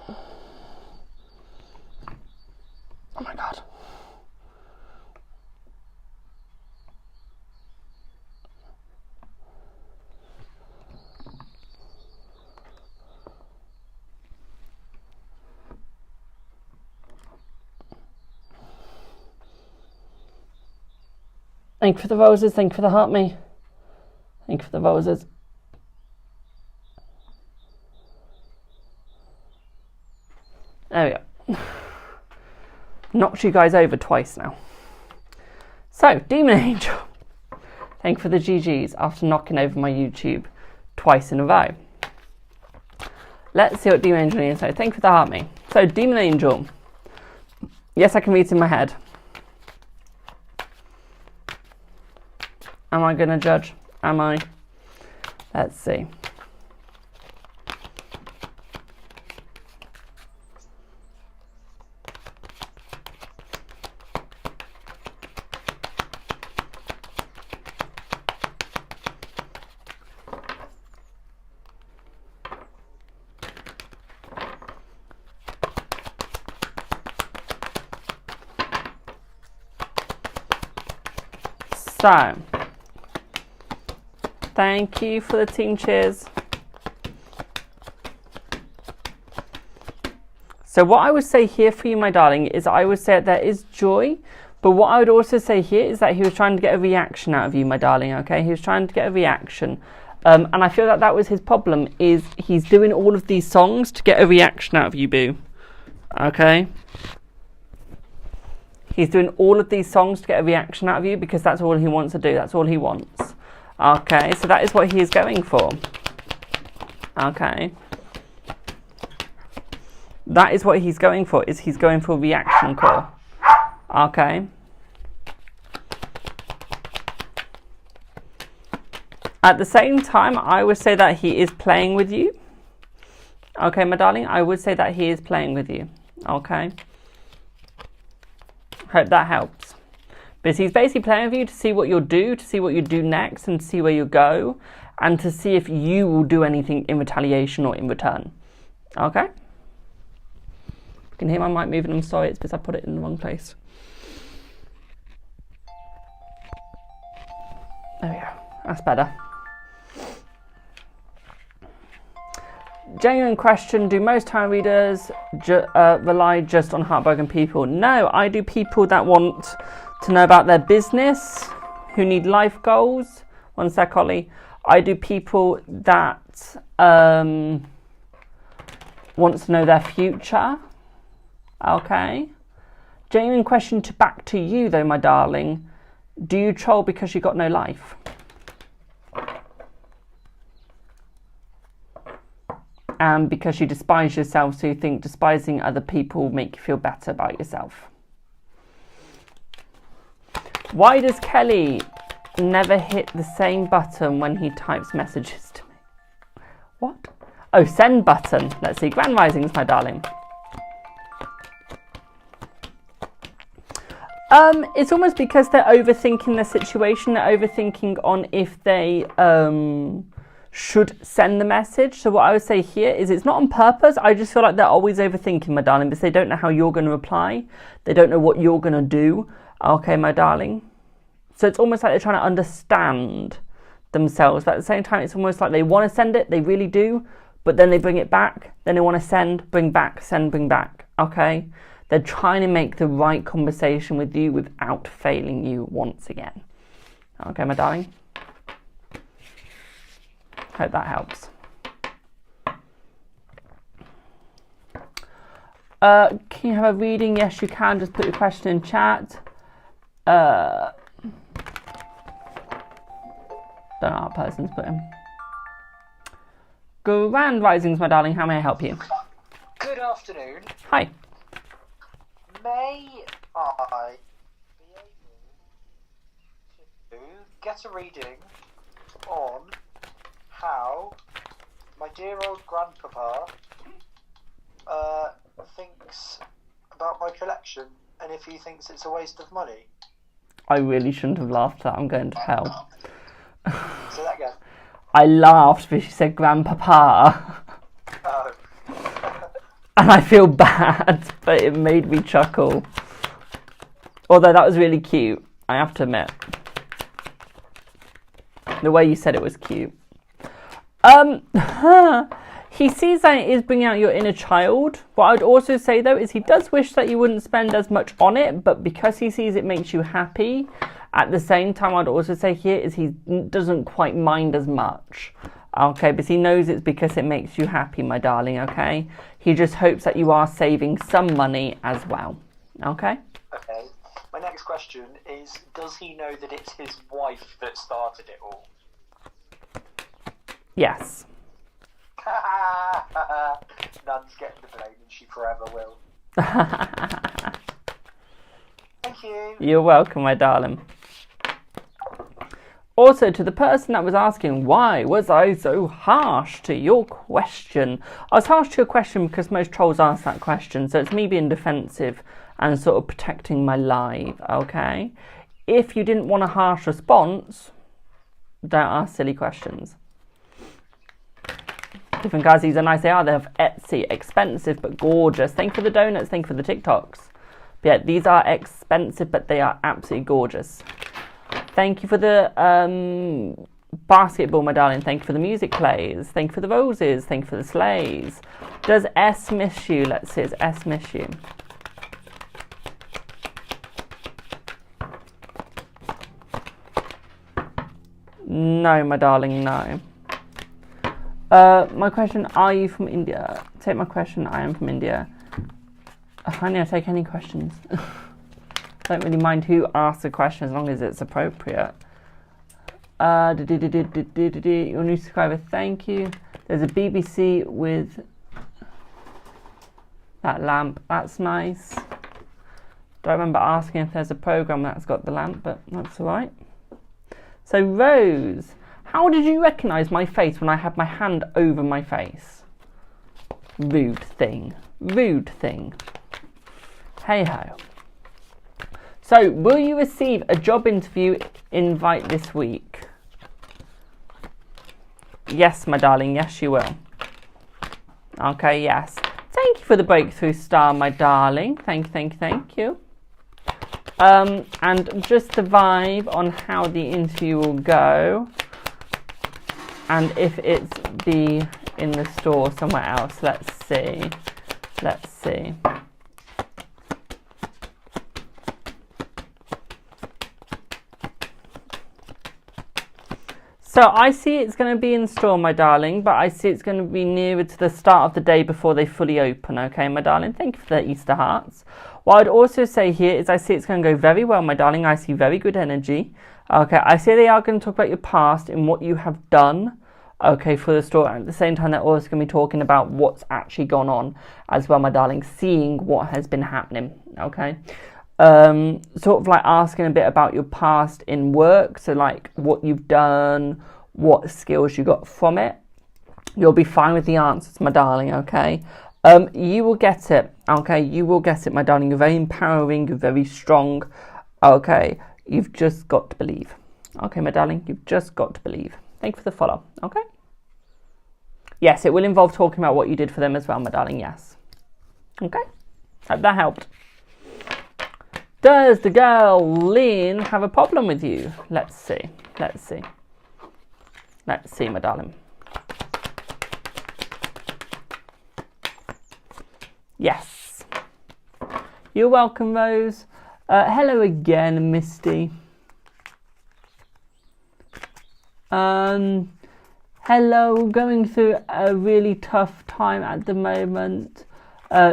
Oh my god. Thank you for the roses. Thank you for the heart me. Thank you for the roses. There we go. Knocked you guys over twice now. So, Demon Angel. Thank you for the GGs after knocking over my YouTube twice in a row. Let's see what Demon Angel needs. So, thank you for the heart me. So, Demon Angel. Yes, I can read it in my head. Am I going to judge? Am I? Let's see. So, thank you for the team cheers. So what I would say here for you, my darling, is I would say that there is joy, but what I would also say here is that he was trying to get a reaction out of you, my darling, okay? He was trying to get a reaction. And I feel that that was his problem, is he's doing all of these songs to get a reaction out of you, boo. Okay? He's doing all of these songs to get a reaction out of you because that's all he wants to do. That's all he wants. Okay, so that is what he is going for. Okay. That is what he's going for, is he's going for a reaction call. Okay. At the same time, I would say that he is playing with you. Okay, my darling, I would say that he is playing with you. Okay. Hope that helps. Because he's basically playing with you to see what you'll do, to see what you do next, and to see where you go, and to see if you will do anything in retaliation or in return. Okay? You can hear my mic moving. I'm sorry, it's because I put it in the wrong place. There we go. That's better. Genuine question, do most tarot readers rely just on heartbroken people? No, I do people that want to know about their business, who need life goals. One sec, Ollie. I do people that want to know their future. Okay. Genuine question back to you though, my darling. Do you troll because you got no life? And because you despise yourself, so you think despising other people will make you feel better about yourself. Why does Kelly never hit the same button when he types messages to me? What? Oh, send button. Let's see. Grand Risings, my darling. It's almost because they're overthinking the situation. They're overthinking on if they should send the message. So what I would say here is it's not on purpose. I just feel like they're always overthinking, my darling, because they don't know how you're going to reply. They don't know what you're going to do. Okay, my darling. So it's almost like they're trying to understand themselves. But at the same time, it's almost like they want to send it. They really do. But then they bring it back. Then they want to send, bring back, send, bring back. Okay? They're trying to make the right conversation with you without failing you once again. Okay, my darling? Hope that helps. Can you have a reading? Yes, you can. Just put your question in chat. Don't know what person's put in. Grand Risings, my darling. How may I help you? Good afternoon. Hi. May I be able to get a reading on how my dear old grandpapa thinks about my collection, and if he thinks it's a waste of money? I really shouldn't have laughed at that. I'm going to hell. Say that again. I laughed because she said grandpapa. Oh. And I feel bad, but it made me chuckle. Although that was really cute, I have to admit. The way you said it was cute. He sees that it is bringing out your inner child. What I would also say though is he does wish that you wouldn't spend as much on it, but because he sees it makes you happy At the same time, I'd also say here is he doesn't quite mind as much. Okay, because he knows it's because it makes you happy, my darling, okay? He just hopes that you are saving some money as well, okay? Okay. My next question is, does he know that it's his wife that started it all? Yes. Nun's getting the blame and she forever will. Thank you. You're welcome, my darling. Also, to the person that was asking, why was I so harsh to your question? I was harsh to your question because most trolls ask that question, so it's me being defensive and sort of protecting my live, okay? If you didn't want a harsh response, don't ask silly questions. Different guys, these are nice. They are. They have Etsy, expensive but gorgeous. Thank you for the donuts. Thank you for the TikToks. But yeah, these are expensive, but they are absolutely gorgeous. Thank you for the basketball, my darling. Thank you for the music plays. Thank you for the roses. Thank you for the sleighs. Does S miss you? Let's see. Does S miss you? No, my darling, no. My question, are you from India? Take my question, I am from India. Honey, I take any questions. Don't really mind who asks a question as long as it's appropriate. Your new subscriber, thank you. There's a BBC with that lamp. That's nice. Don't remember asking if there's a programme that's got the lamp, but that's alright. So, Rose, how did you recognise my face when I had my hand over my face? Rude thing. Rude thing. Hey ho. So, will you receive a job interview invite this week? Yes, my darling. Yes, you will. Okay, yes. Thank you for the breakthrough star, my darling. Thank you. And just to vibe on how the interview will go, and if it's be in the store somewhere else. Let's see. So I see it's going to be in store, my darling, but I see it's going to be nearer to the start of the day before they fully open, okay, my darling? Thank you for the Easter hearts. What I'd also say here is I see it's going to go very well, my darling. I see very good energy. Okay, I see they are going to talk about your past and what you have done, okay, for the store. And at the same time, they're also going to be talking about what's actually gone on as well, my darling, seeing what has been happening, okay? Sort of like asking a bit about your past in work, so like what you've done, what skills you got from it. You'll be fine with the answers, my darling, okay? You will get it, okay? You will get it, my darling. You're very empowering, you're very strong, okay? You've just got to believe, okay, my darling? You've just got to believe. Thank you for the follow, okay? Yes, it will involve talking about what you did for them as well, my darling, yes. Okay? Hope that helped. Does the girl Lynn have a problem with you? Let's see, my darling. Yes. You're welcome, Rose. Hello again, Misty. Hello, going through a really tough time at the moment.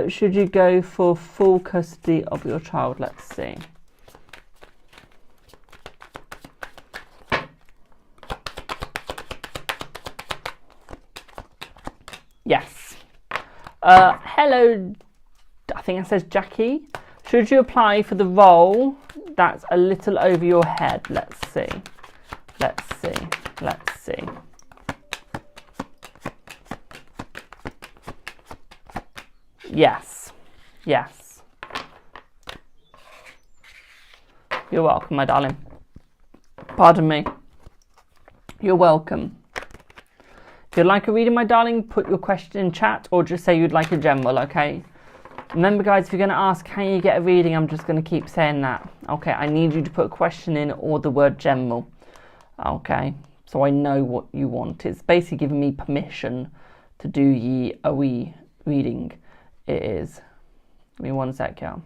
Should you go for full custody of your child? Let's see. Yes. Hello, I think it says Jackie. Should you apply for the role that's a little over your head? Let's see. Yes. You're welcome, my darling. Pardon me. You're welcome. If you'd like a reading, my darling, put your question in chat or just say you'd like a general, okay? Remember, guys, if you're going to ask how you get a reading, I'm just going to keep saying that. Okay, I need you to put a question in or the word general. Okay, so I know what you want. It's basically giving me permission to do a wee reading. It is. Give me one sec, y'all.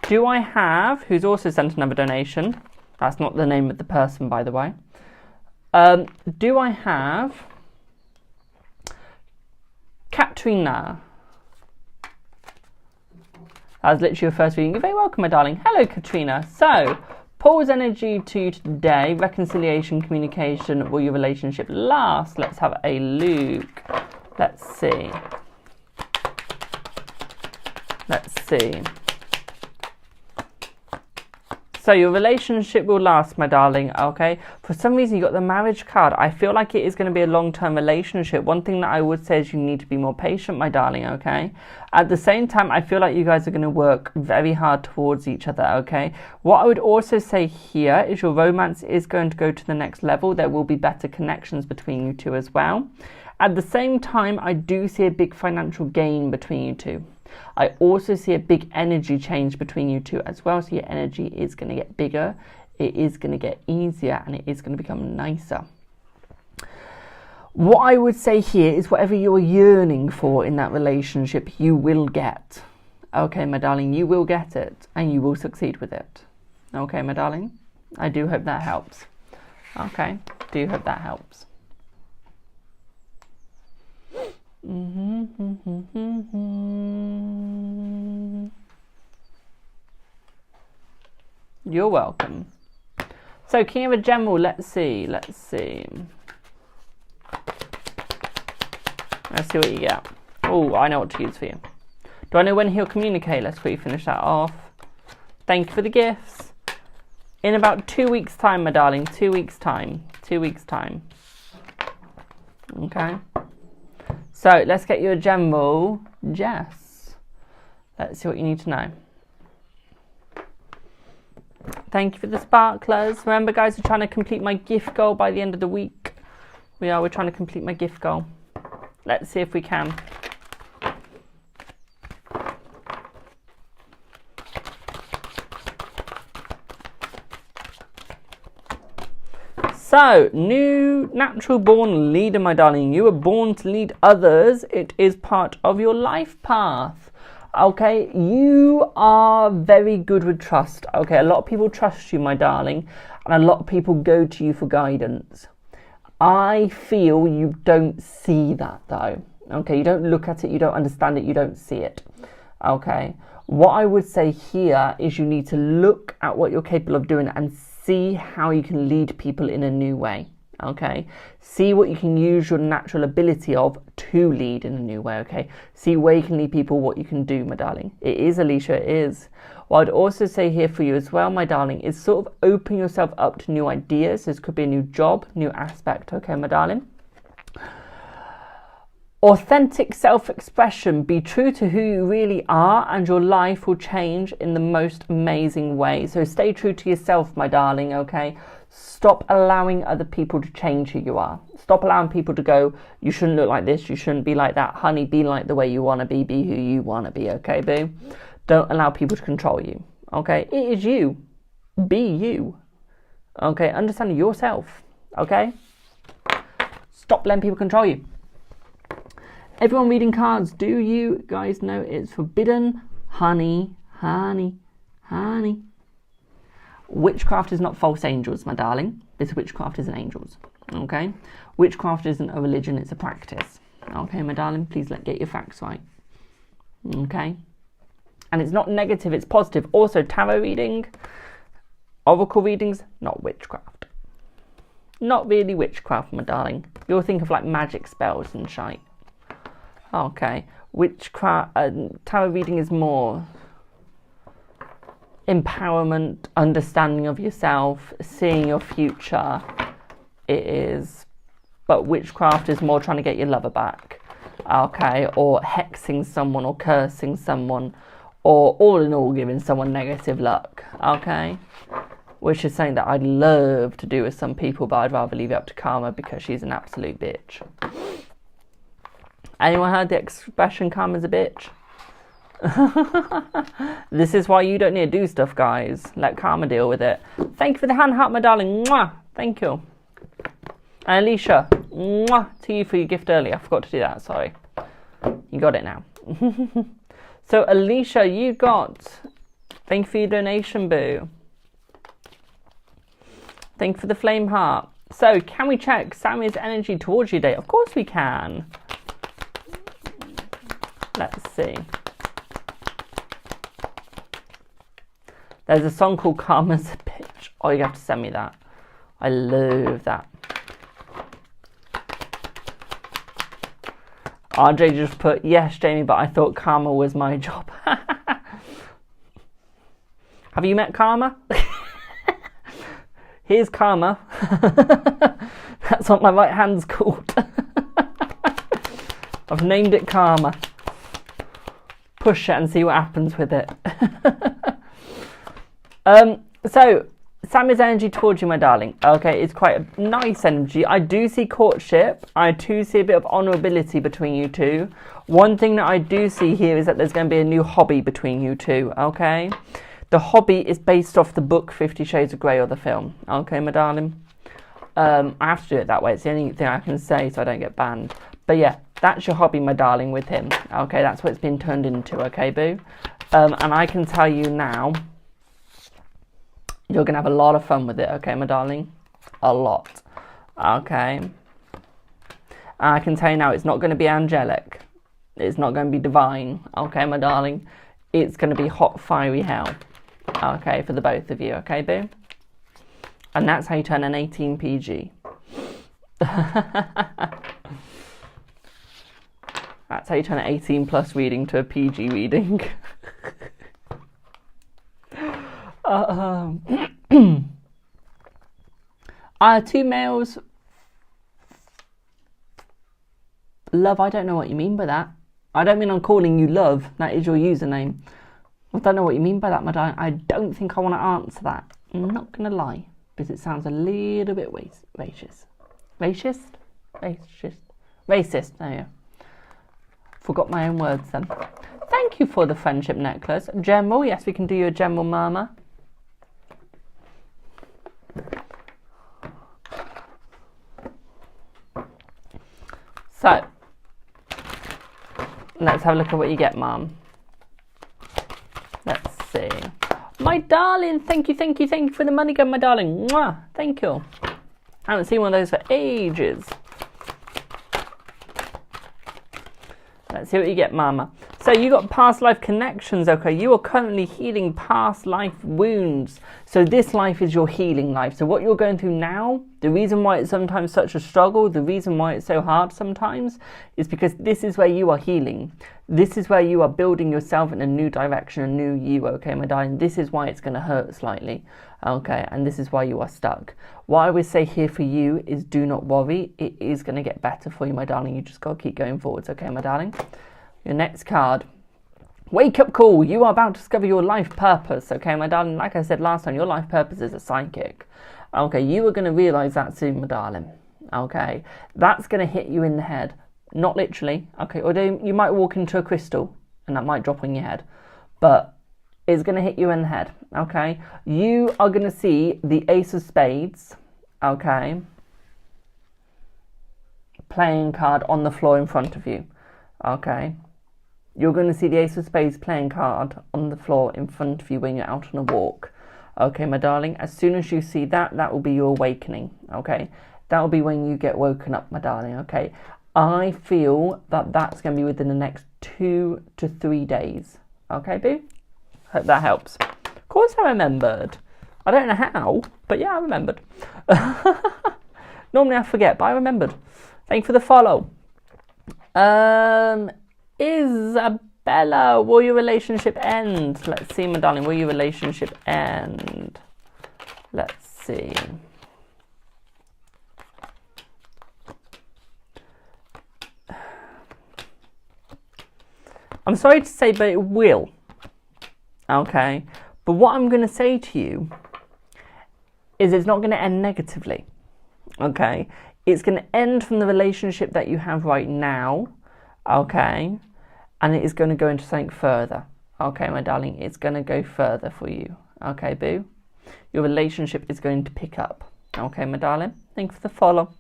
do I have, who's also sent another donation, that's not the name of the person, by the way. Do I have Katrina? That was literally your first reading. You're very welcome, my darling. Hello, Katrina. So, Paul's energy to you today, reconciliation, communication, will your relationship last? Let's have a look. Let's see. Let's see. So your relationship will last, my darling, okay? For some reason, you got the marriage card. I feel like it is going to be a long-term relationship. One thing that I would say is you need to be more patient, my darling, okay? At the same time, I feel like you guys are going to work very hard towards each other, okay? What I would also say here is your romance is going to go to the next level. There will be better connections between you two as well. At the same time, I do see a big financial gain between you two. I also see a big energy change between you two as well. So your energy is going to get bigger, it is going to get easier, and it is going to become nicer. What I would say here is whatever you're yearning for in that relationship, you will get. Okay, my darling, you will get it and you will succeed with it. Okay, my darling, I do hope that helps. Okay, do hope that helps. You're welcome. So, King of a General, let's see. Let's see what you get. Oh, I know what to use for you. Do I know when he'll communicate? Let's quickly finish that off. Thank you for the gifts. In about 2 weeks' time, my darling. 2 weeks' time. 2 weeks' time. Okay. So, let's get you a general. Jess. Let's see what you need to know. Thank you for the sparklers. Remember, guys, we're trying to complete my gift goal by the end of the week. We're trying to complete my gift goal. Let's see if we can. So, new natural born leader, my darling. You were born to lead others. It is part of your life path. Okay, you are very good with trust. Okay, a lot of people trust you, my darling, and a lot of people go to you for guidance. I feel you don't see that, though. Okay, you don't look at it, you don't understand it, you don't see it. Okay, what I would say here is you need to look at what you're capable of doing and see how you can lead people in a new way. Okay, see what you can use your natural ability of to lead in a new way. Okay, see where you can lead people, what you can do, my darling. It is, Alicia, it is. What I'd also say here for you as well, my darling, is sort of open yourself up to new ideas. This could be a new job, new aspect. Okay, my darling. Authentic self-expression. Be true to who you really are and your life will change in the most amazing way. So stay true to yourself, my darling, okay? Stop allowing other people to change who you are. Stop allowing people to go, you shouldn't look like this, you shouldn't be like that. Honey, be like the way you want to be who you want to be, okay, boo? Don't allow people to control you, okay? It is you. Be you, okay? Understand yourself, okay? Stop letting people control you. Everyone reading cards, do you guys know it's forbidden? Honey, honey, honey. Witchcraft is not false angels, my darling. This witchcraft isn't angels, okay? Witchcraft isn't a religion, it's a practice. Okay, my darling, please get your facts right. Okay? And it's not negative, it's positive. Also, tarot reading, oracle readings, not witchcraft. Not really witchcraft, my darling. You'll think of like magic spells and shite. Okay, witchcraft, tarot reading is more empowerment, understanding of yourself, seeing your future. It is, but witchcraft is more trying to get your lover back, okay, or hexing someone or cursing someone, or all in all giving someone negative luck, okay, which is something that I'd love to do with some people, but I'd rather leave it up to Karma because she's an absolute bitch. Anyone heard the expression Karma's a bitch? This is why you don't need to do stuff, guys. Let Karma deal with it. Thank you for the hand heart, my darling. Mwah! Thank you. And Alicia, mwah, to you for your gift earlier. I forgot to do that, sorry. You got it now. So Alicia, you got Thank you for your donation, Boo. Thank you for the flame heart. So, can we check Sammy's energy towards you today? Of course we can. Let's see. There's a song called Karma's a Bitch. Oh, you have to send me that. I love that. RJ just put, yes, Jamie, but I thought Karma was my job. Have you met Karma? Here's Karma. That's what my right hand's called. I've named it Karma. Push it and see what happens with it. So, Sammy's energy towards you, my darling. Okay, it's quite a nice energy. I do see courtship. I do see a bit of honourability between you two. One thing that I do see here is that there's going to be a new hobby between you two, okay? The hobby is based off the book 50 Shades of Grey or the film. Okay, my darling? I have to do it that way. It's the only thing I can say so I don't get banned. But yeah, that's your hobby, my darling, with him. Okay, that's what it's been turned into, okay, boo? And I can tell you now, you're going to have a lot of fun with it, okay, my darling? A lot. Okay? And I can tell you now, it's not going to be angelic. It's not going to be divine, okay, my darling? It's going to be hot, fiery hell. Okay, for the both of you, okay, boo? And that's how you turn an 18 PG. That's how you turn an 18 plus reading to a PG reading. Two males. Love, I don't know what you mean by that. I don't mean I'm calling you love. That is your username. I don't know what you mean by that, madam. I don't think I want to answer that. I'm not going to lie, because it sounds a little bit racist. Racist? Racist. Racist, there you go. Forgot my own words then. Thank you for the friendship necklace. General, yes, we can do you a general murmur. So, let's have a look at what you get, Mum. Let's see. My darling, thank you for the money gun, my darling. Mwah, thank you. I haven't seen one of those for ages. Let's see what you get, Mama. So you got past life connections, okay? You are currently healing past life wounds. So this life is your healing life. So what you're going through now, the reason why it's sometimes such a struggle, the reason why it's so hard sometimes, is because this is where you are healing. This is where you are building yourself in a new direction, a new you, okay, my darling? This is why it's going to hurt slightly, okay? And this is why you are stuck. What I would say here for you is do not worry. It is going to get better for you, my darling. You just got to keep going forwards, okay, my darling? Your next card. Wake up call. You are about to discover your life purpose. Okay, my darling. Like I said last time, your life purpose is a psychic. Okay, you are going to realise that soon, my darling. Okay, that's going to hit you in the head. Not literally. Okay, although you might walk into a crystal and that might drop on your head. But it's going to hit you in the head. Okay, you are going to see the Ace of Spades. Okay, playing card on the floor in front of you. Okay. You're going to see the Ace of Spades playing card on the floor in front of you when you're out on a walk. Okay, my darling. As soon as you see that, that will be your awakening. Okay. That will be when you get woken up, my darling. Okay. I feel that that's going to be within the next 2 to 3 days. Okay, boo? Hope that helps. Of course I remembered. I don't know how, but yeah, I remembered. Normally I forget, but I remembered. Thank you for the follow. Isabella, will your relationship end? Let's see, my darling, will your relationship end? Let's see. I'm sorry to say, but it will. Okay? But what I'm going to say to you is it's not going to end negatively. Okay? It's going to end from the relationship that you have right now. Okay? And it is going to go into something further. Okay, my darling? It's going to go further for you. Okay, boo? Your relationship is going to pick up. Okay, my darling? Thank you for the follow.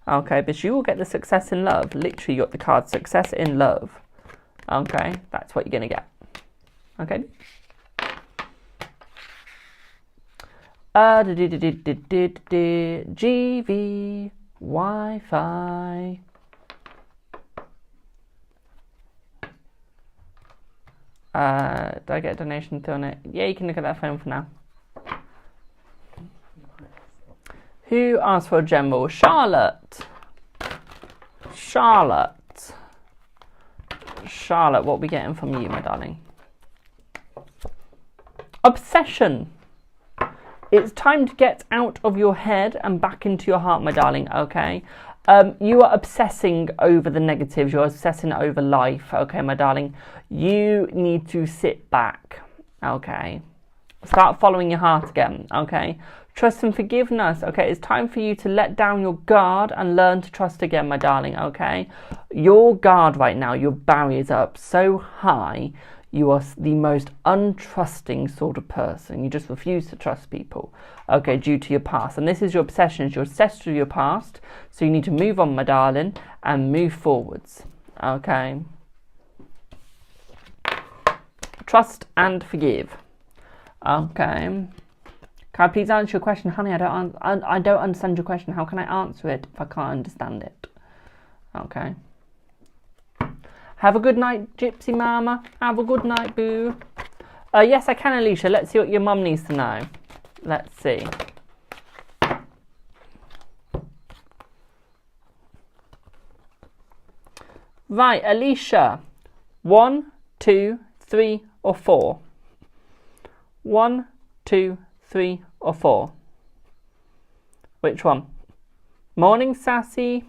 Okay, but you will get the success in love. Literally, you got the card success in love. Okay? That's what you're going to get. Okay? GV Wi-Fi. Do I get a donation through on it? Yeah, you can look at that phone for now. Who asked for a general? Charlotte. Charlotte, what are we getting from you, my darling? Obsession. It's time to get out of your head and back into your heart, my darling, okay? You are obsessing over the negatives. You're obsessing over life, okay, my darling? You need to sit back, okay? Start following your heart again, okay? Trust and forgiveness, okay? It's time for you to let down your guard and learn to trust again, my darling, okay? Your guard right now, your barriers are up so high. You are the most untrusting sort of person. You just refuse to trust people, okay, due to your past. And this is your obsession. You're obsessed with your past. So you need to move on, my darling, and move forwards, okay? Trust and forgive, okay? Can I please answer your question? Honey, I don't understand your question. How can I answer it if I can't understand it? Okay. Have a good night, Gypsy Mama. Have a good night, boo. Yes, I can, Alicia. Let's see what your mum needs to know. Let's see. Right, Alicia. 1, 2, 3, or 4? 1, 2, 3, or 4? Which one? Morning, Sassy.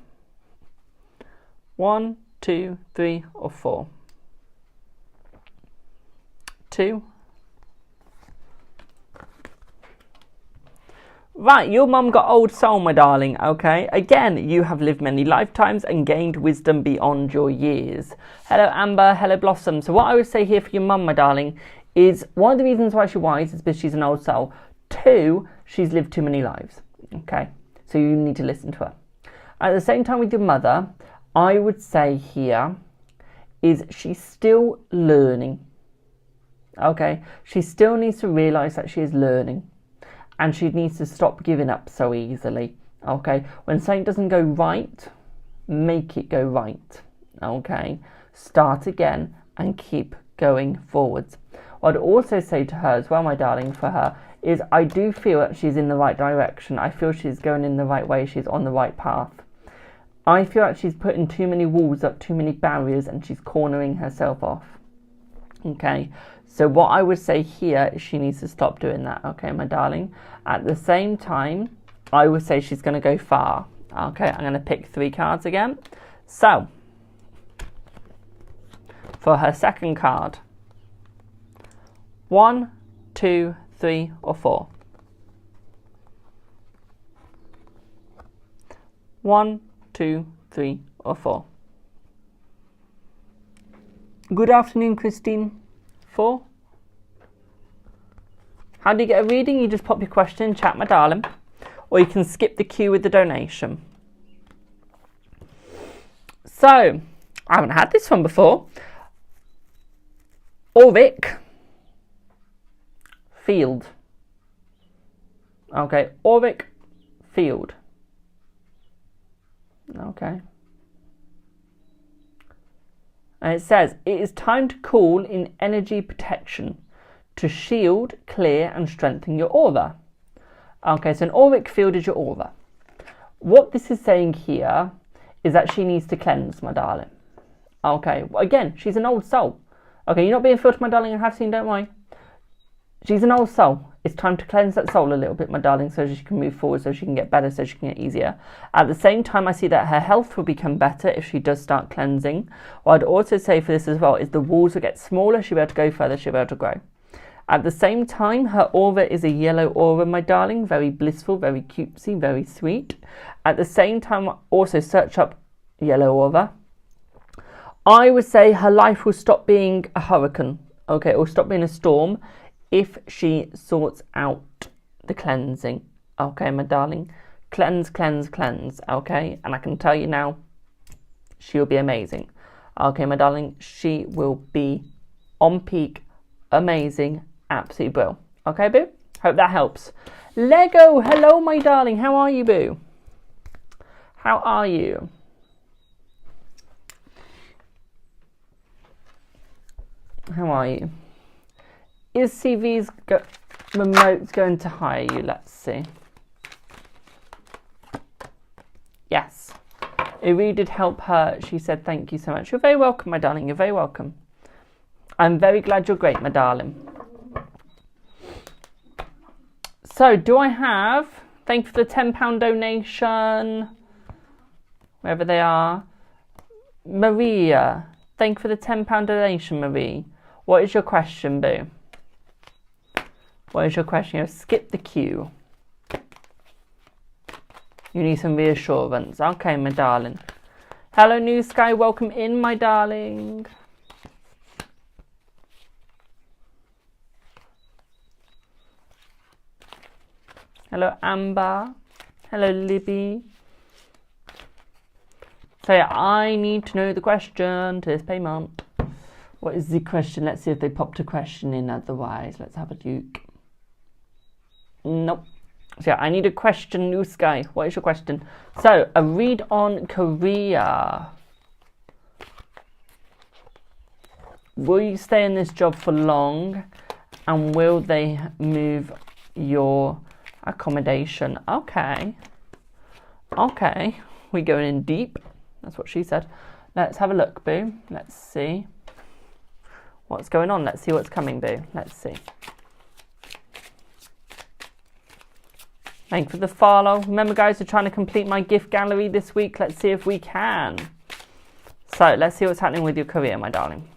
1, 2, 3, or 4? 2. Right, your mum got old soul, my darling, okay? Again, you have lived many lifetimes and gained wisdom beyond your years. Hello, Amber. Hello, Blossom. So what I would say here for your mum, my darling, is one of the reasons why she's wise is because she's an old soul. 2, she's lived too many lives, okay? So you need to listen to her. At the same time with your mother, I would say here is she's still learning, okay? She still needs to realise that she is learning and she needs to stop giving up so easily, okay? When something doesn't go right, make it go right, okay? Start again and keep going forwards. What I'd also say to her as well, my darling, for her, is I do feel that she's in the right direction. I feel she's going in the right way. She's on the right path. I feel like she's putting too many walls up, too many barriers, and she's cornering herself off. Okay, so what I would say here is she needs to stop doing that, okay, my darling? At the same time, I would say she's going to go far. Okay, I'm going to pick 3 cards again. So, for her second card, 1, 2, 3, or 4? 1, 2, 3, or 4? Good afternoon, Christine. 4? How do you get a reading? You just pop your question in chat, my darling. Or you can skip the queue with the donation. So, I haven't had this one before. Auric Field. Okay, Auric Field. Okay. And it says, it is time to call in energy protection to shield, clear and strengthen your aura. Okay, so an auric field is your aura. What this is saying here is that she needs to cleanse, my darling. Okay, again, she's an old soul. Okay, you're not being filtered, my darling, I have seen, don't worry. She's an old soul. It's time to cleanse that soul a little bit, my darling, so she can move forward, so she can get better, so she can get easier. At the same time, I see that her health will become better if she does start cleansing. What I'd also say for this as well is the walls will get smaller, she'll be able to go further, she'll be able to grow. At the same time, her aura is a yellow aura, my darling, very blissful, very cutesy, very sweet. At the same time, also search up yellow aura. I would say her life will stop being a hurricane, okay, or stop being a storm, if she sorts out the cleansing, okay, my darling? Cleanse, cleanse, cleanse, okay? And I can tell you now, she'll be amazing. Okay, my darling, she will be on peak, amazing, absolutely brilliant. Okay, boo? Hope that helps. Lego, hello, my darling. How are you, boo? How are you? How are you? Is CV's remote going to hire you? Let's see. Yes. It really did help her. She said, thank you so much. You're very welcome, my darling. You're very welcome. I'm very glad you're great, my darling. So, do I have... Thank you for the £10 donation. Wherever they are. Maria. Thank you for the £10 donation, Marie. What is your question, boo? What is your question? You have skipped the queue. You need some reassurance. Okay, my darling. Hello, New Sky. Welcome in, my darling. Hello, Amber. Hello, Libby. So, yeah, I need to know the question to this payment. What is the question? Let's see if they popped a question in otherwise. Let's have a look. Nope. So, yeah, I need a question, New Sky. What is your question? So, a read on career. Will you stay in this job for long? And will they move your accommodation? Okay. Okay. We're going in deep. That's what she said. Let's have a look, boo. Let's see what's going on. Let's see what's coming, boo. Let's see. Thank you for the follow. Remember, guys, we're trying to complete my gift gallery this week. Let's see if we can. So, let's see what's happening with your career, my darling.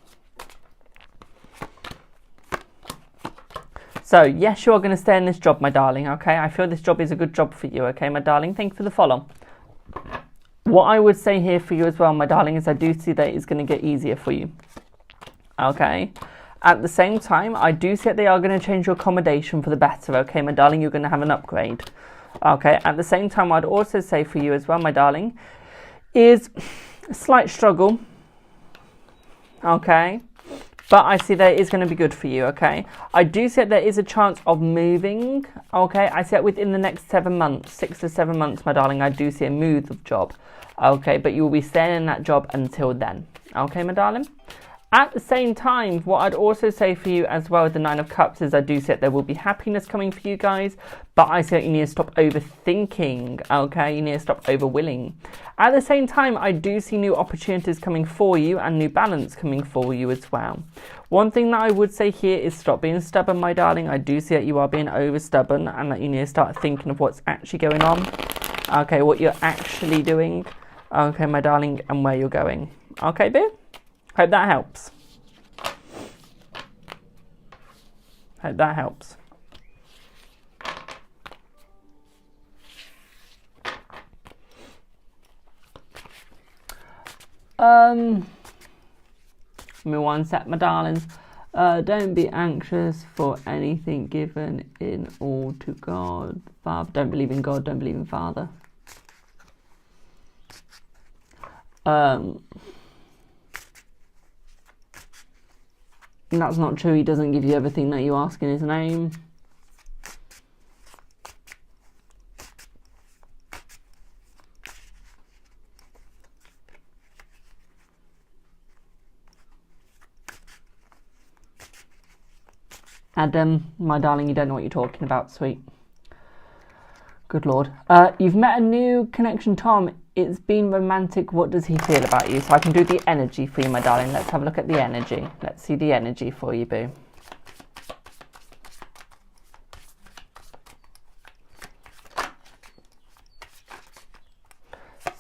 So, yes, you are going to stay in this job, my darling, okay? I feel this job is a good job for you, okay, my darling? Thank you for the follow. What I would say here for you as well, my darling, is I do see that it's going to get easier for you, okay? At the same time, I do see that they are going to change your accommodation for the better, okay, my darling? You're going to have an upgrade, okay? At the same time, I'd also say for you as well, my darling, is a slight struggle, okay? But I see that it is going to be good for you, okay? I do see that there is a chance of moving, okay? I see that within the next 7 months, 6 to 7 months, my darling, I do see a move of job, okay? But you will be staying in that job until then, okay, my darling? At the same time, what I'd also say for you as well with the Nine of Cups is I do see that there will be happiness coming for you guys, but I see that you need to stop overthinking, okay? You need to stop overwilling. At the same time, I do see new opportunities coming for you and new balance coming for you as well. One thing that I would say here is stop being stubborn, my darling. I do see that you are being over stubborn and that you need to start thinking of what's actually going on, okay? What you're actually doing, okay, my darling, and where you're going. Okay, boo? Hope that helps. Hope that helps. Give me one sec, my darlings. Don't be anxious for anything, given in all to God. Father, don't believe in God, don't believe in Father. That's not true. He doesn't give you everything that you ask in his name. Adam, my darling, you don't know what you're talking about, sweet. Good Lord. You've met a new connection, Tom. It's been romantic. What does he feel about you? So I can do the energy for you, my darling. Let's have a look at the energy. Let's see the energy for you, boo.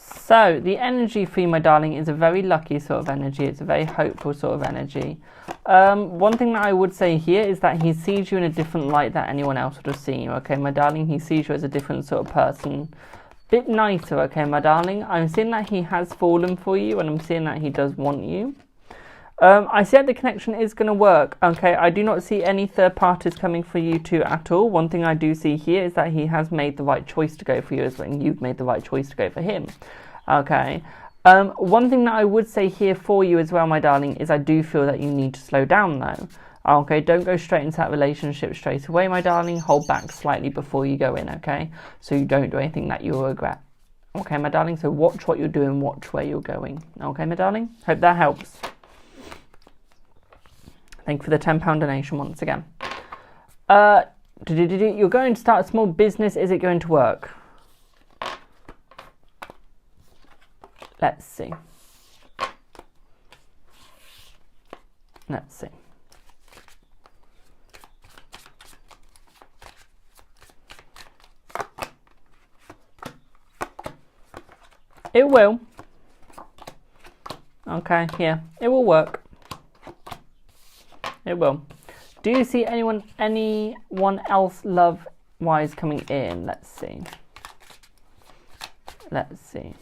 So the energy for you, my darling, is a very lucky sort of energy. It's a very hopeful sort of energy. One thing that I would say here is that he sees you in a different light than anyone else would have seen you. Okay, my darling, he sees you as a different sort of person. Bit nicer, okay, my darling. I'm seeing that he has fallen for you, and I'm seeing that he does want you. I see that the connection is going to work, okay. I do not see any third parties coming for you two at all. One thing I do see here is that he has made the right choice to go for you as well, and you've made the right choice to go for him, okay. One thing that I would say here for you as well, my darling, is I do feel that you need to slow down though. Okay, don't go straight into that relationship straight away, my darling. Hold back slightly before you go in, okay? So you don't do anything that you'll regret. Okay, my darling, so watch what you're doing, watch where you're going. Okay, my darling? Hope that helps. Thank you for the £10 donation once again. You're going to start a small business. Is it going to work? Let's see. Let's see. It will. Okay, yeah, it will work. It will. Do you see anyone else love-wise coming in? Let's see. Let's see.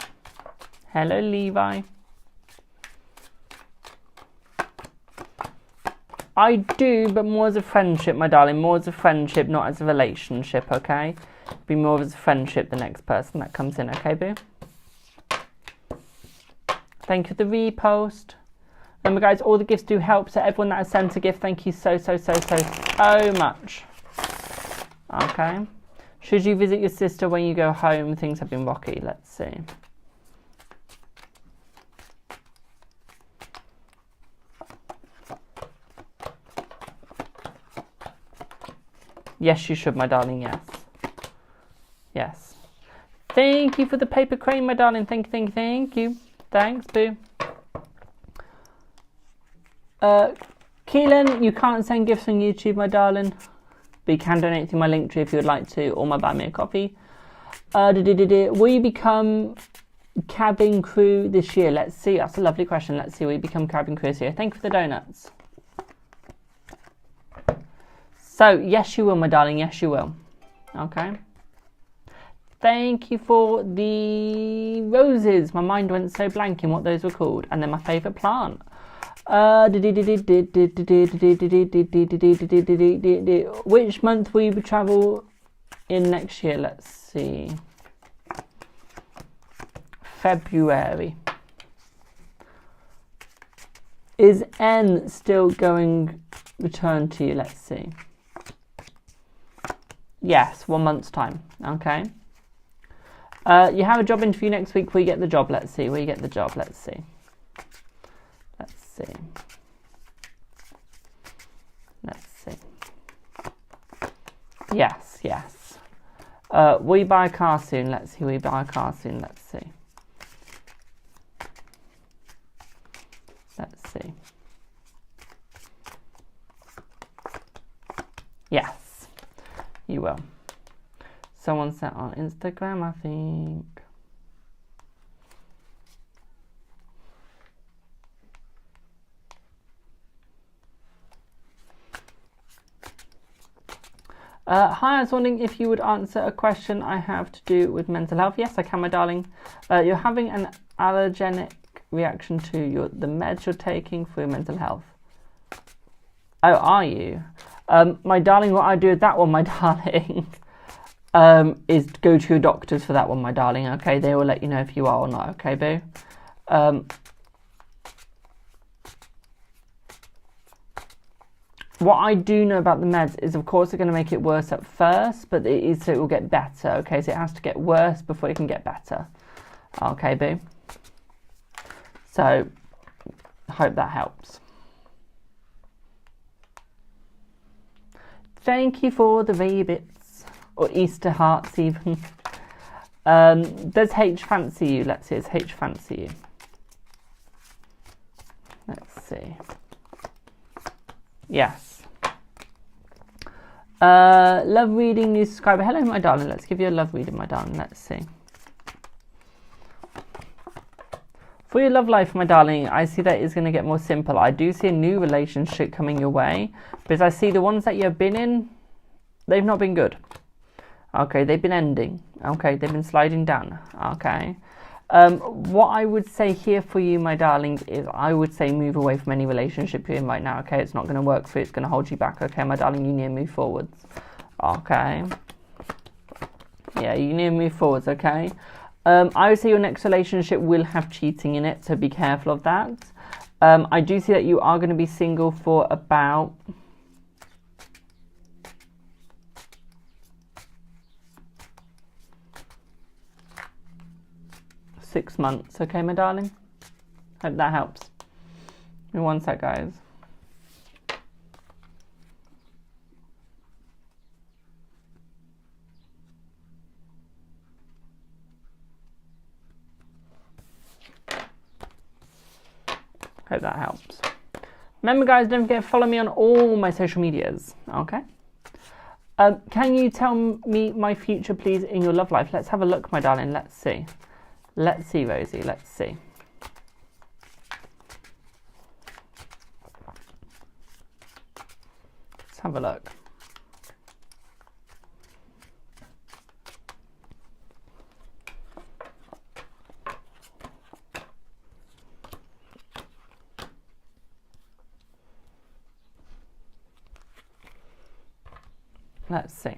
Hello, Levi. I do, but more as a friendship, my darling. More as a friendship, not as a relationship, okay? Be more as a friendship, the next person that comes in, okay, boo? Thank you for the repost. Remember, guys, all the gifts do help. So everyone that has sent a gift, thank you so much. Okay. Should you visit your sister when you go home? Things have been rocky. Let's see. Yes, you should, my darling. Yes. Yes. Thank you for the paper crane, my darling. Thank you. Thanks, boo. Keelan, you can't send gifts on YouTube, my darling, but you can donate through my link tree if you would like to, or my buy me a coffee. Will you become cabin crew this year? Let's see. That's a lovely question. Let's see. Will you become cabin crew this year? Thank you for the donuts. So, yes, you will, my darling. Yes, you will. Okay. Thank you for the roses. My mind went so blank in what those were called. And then my favourite plant. Which month will you travel in next year? Let's see. February. Is N still going return to you? Let's see. Yes, 1 month's time. Okay. You have a job interview next week. Where you get the job? Let's see. Where you get the job? Let's see. Let's see. Let's see. Yes, yes. Will you buy a car soon? Let's see. Will you buy a car soon? Let's see. Let's see. Yes, you will. Someone sent on Instagram, I think. Hi, I was wondering if you would answer a question I have to do with mental health. Yes, I can, my darling. You're having an allergenic reaction to the meds you're taking for your mental health. Oh, are you? My darling, what I do with that one, my darling, is go to your doctors for that one, my darling, okay? They will let you know if you are or not, okay, boo? What I do know about the meds is, of course, they're going to make it worse at first, but it is so it will get better, okay? So it has to get worse before it can get better, okay, boo? So, I hope that helps. Thank you for the rabbits, or Easter hearts even. Does H fancy you? Let's see, does H fancy you? Let's see. Yes. Love reading, new subscriber. Hello, my darling. Let's give you a love reading, my darling. Let's see. For your love life, my darling, I see that it's going to get more simple. I do see a new relationship coming your way, because I see the ones that you've been in, they've not been good. Okay, they've been ending. Okay, they've been sliding down. Okay. What I would say here for you, my darlings, is I would say move away from any relationship you're in right now. Okay, it's not going to work for you. It's going to hold you back. Okay, my darling, you need to move forwards. Okay. Yeah, you need to move forwards. Okay. I would say your next relationship will have cheating in it, so be careful of that. I do see that you are going to be single for about 6 months. Okay, my darling? Hope that helps. Give me one sec, guys. Hope that helps. Remember, guys, don't forget to follow me on all my social medias. Okay? Can you tell me my future, please, in your love life? Let's have a look, my darling. Let's see. Let's see, Rosie. Let's see. Let's have a look. Let's see.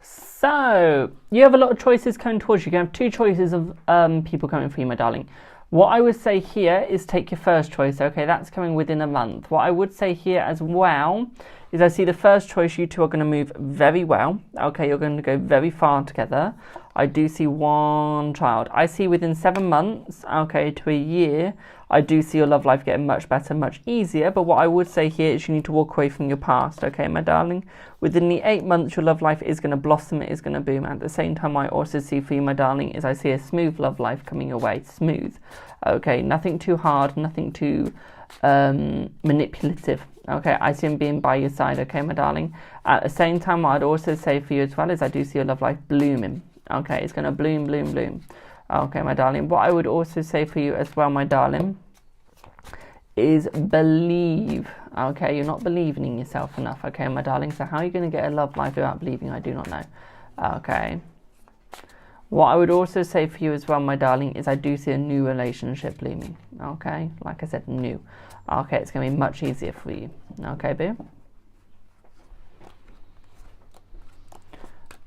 So, you have a lot of choices coming towards you. You can have 2 choices of people coming for you, my darling. What I would say here is take your first choice. Okay, that's coming within a month. What I would say here as well is I see the first choice, you two are going to move very well. Okay, you're going to go very far together. I do see 1 child. I see within 7 months, okay, to a year, I do see your love life getting much better, much easier. But what I would say here is you need to walk away from your past, okay, my darling? Within the 8 months, your love life is going to blossom, it is going to boom. At the same time, I also see for you, my darling, is I see a smooth love life coming your way. Smooth, okay? Nothing too hard, nothing too manipulative. Okay, I see him being by your side, okay, my darling? At the same time, what I'd also say for you as well is I do see your love life blooming. Okay, it's going to bloom, bloom, bloom. Okay, my darling. What I would also say for you as well, my darling, is believe. Okay, you're not believing in yourself enough. Okay, my darling. So how are you going to get a love life without believing? I do not know. Okay. What I would also say for you as well, my darling, is I do see a new relationship blooming. Okay, like I said, new. Okay, it's going to be much easier for you. Okay, boo?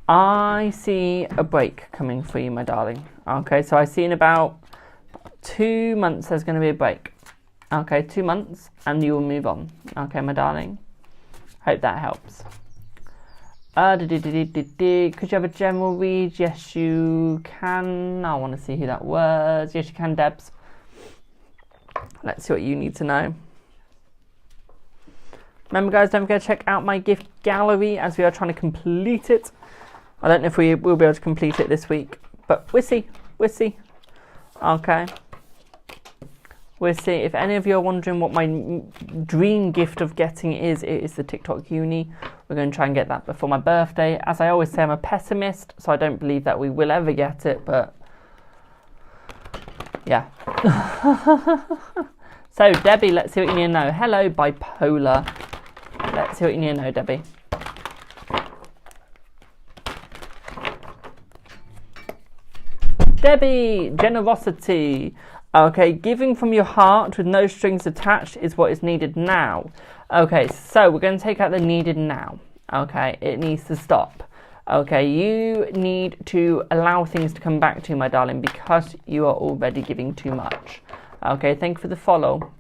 I see a break coming for you, my darling. Okay, so I see in about 2 months there's going to be a break. Okay, 2 months and you will move on. Okay, my darling. Hope that helps. Could you have a general read? Yes, you can. I want to see who that was. Yes, you can, Debs. Let's see what you need to know. Remember, guys, don't forget to check out my gift gallery as we are trying to complete it. I don't know if we will be able to complete it this week, but we'll see. We'll see. Okay. We'll see. If any of you are wondering what my dream gift of getting is, it is the TikTok uni. We're going to try and get that before my birthday. As I always say, I'm a pessimist, so I don't believe that we will ever get it, but yeah. So, Debbie, let's see what you need to know. Hello, bipolar. Let's see what you need to know, Debbie. Debbie, generosity. Okay, giving from your heart with no strings attached is what is needed now. Okay, so we're going to take out the needed now. Okay, it needs to stop. Okay, you need to allow things to come back to you, my darling, because you are already giving too much. Okay, thank you for the follow.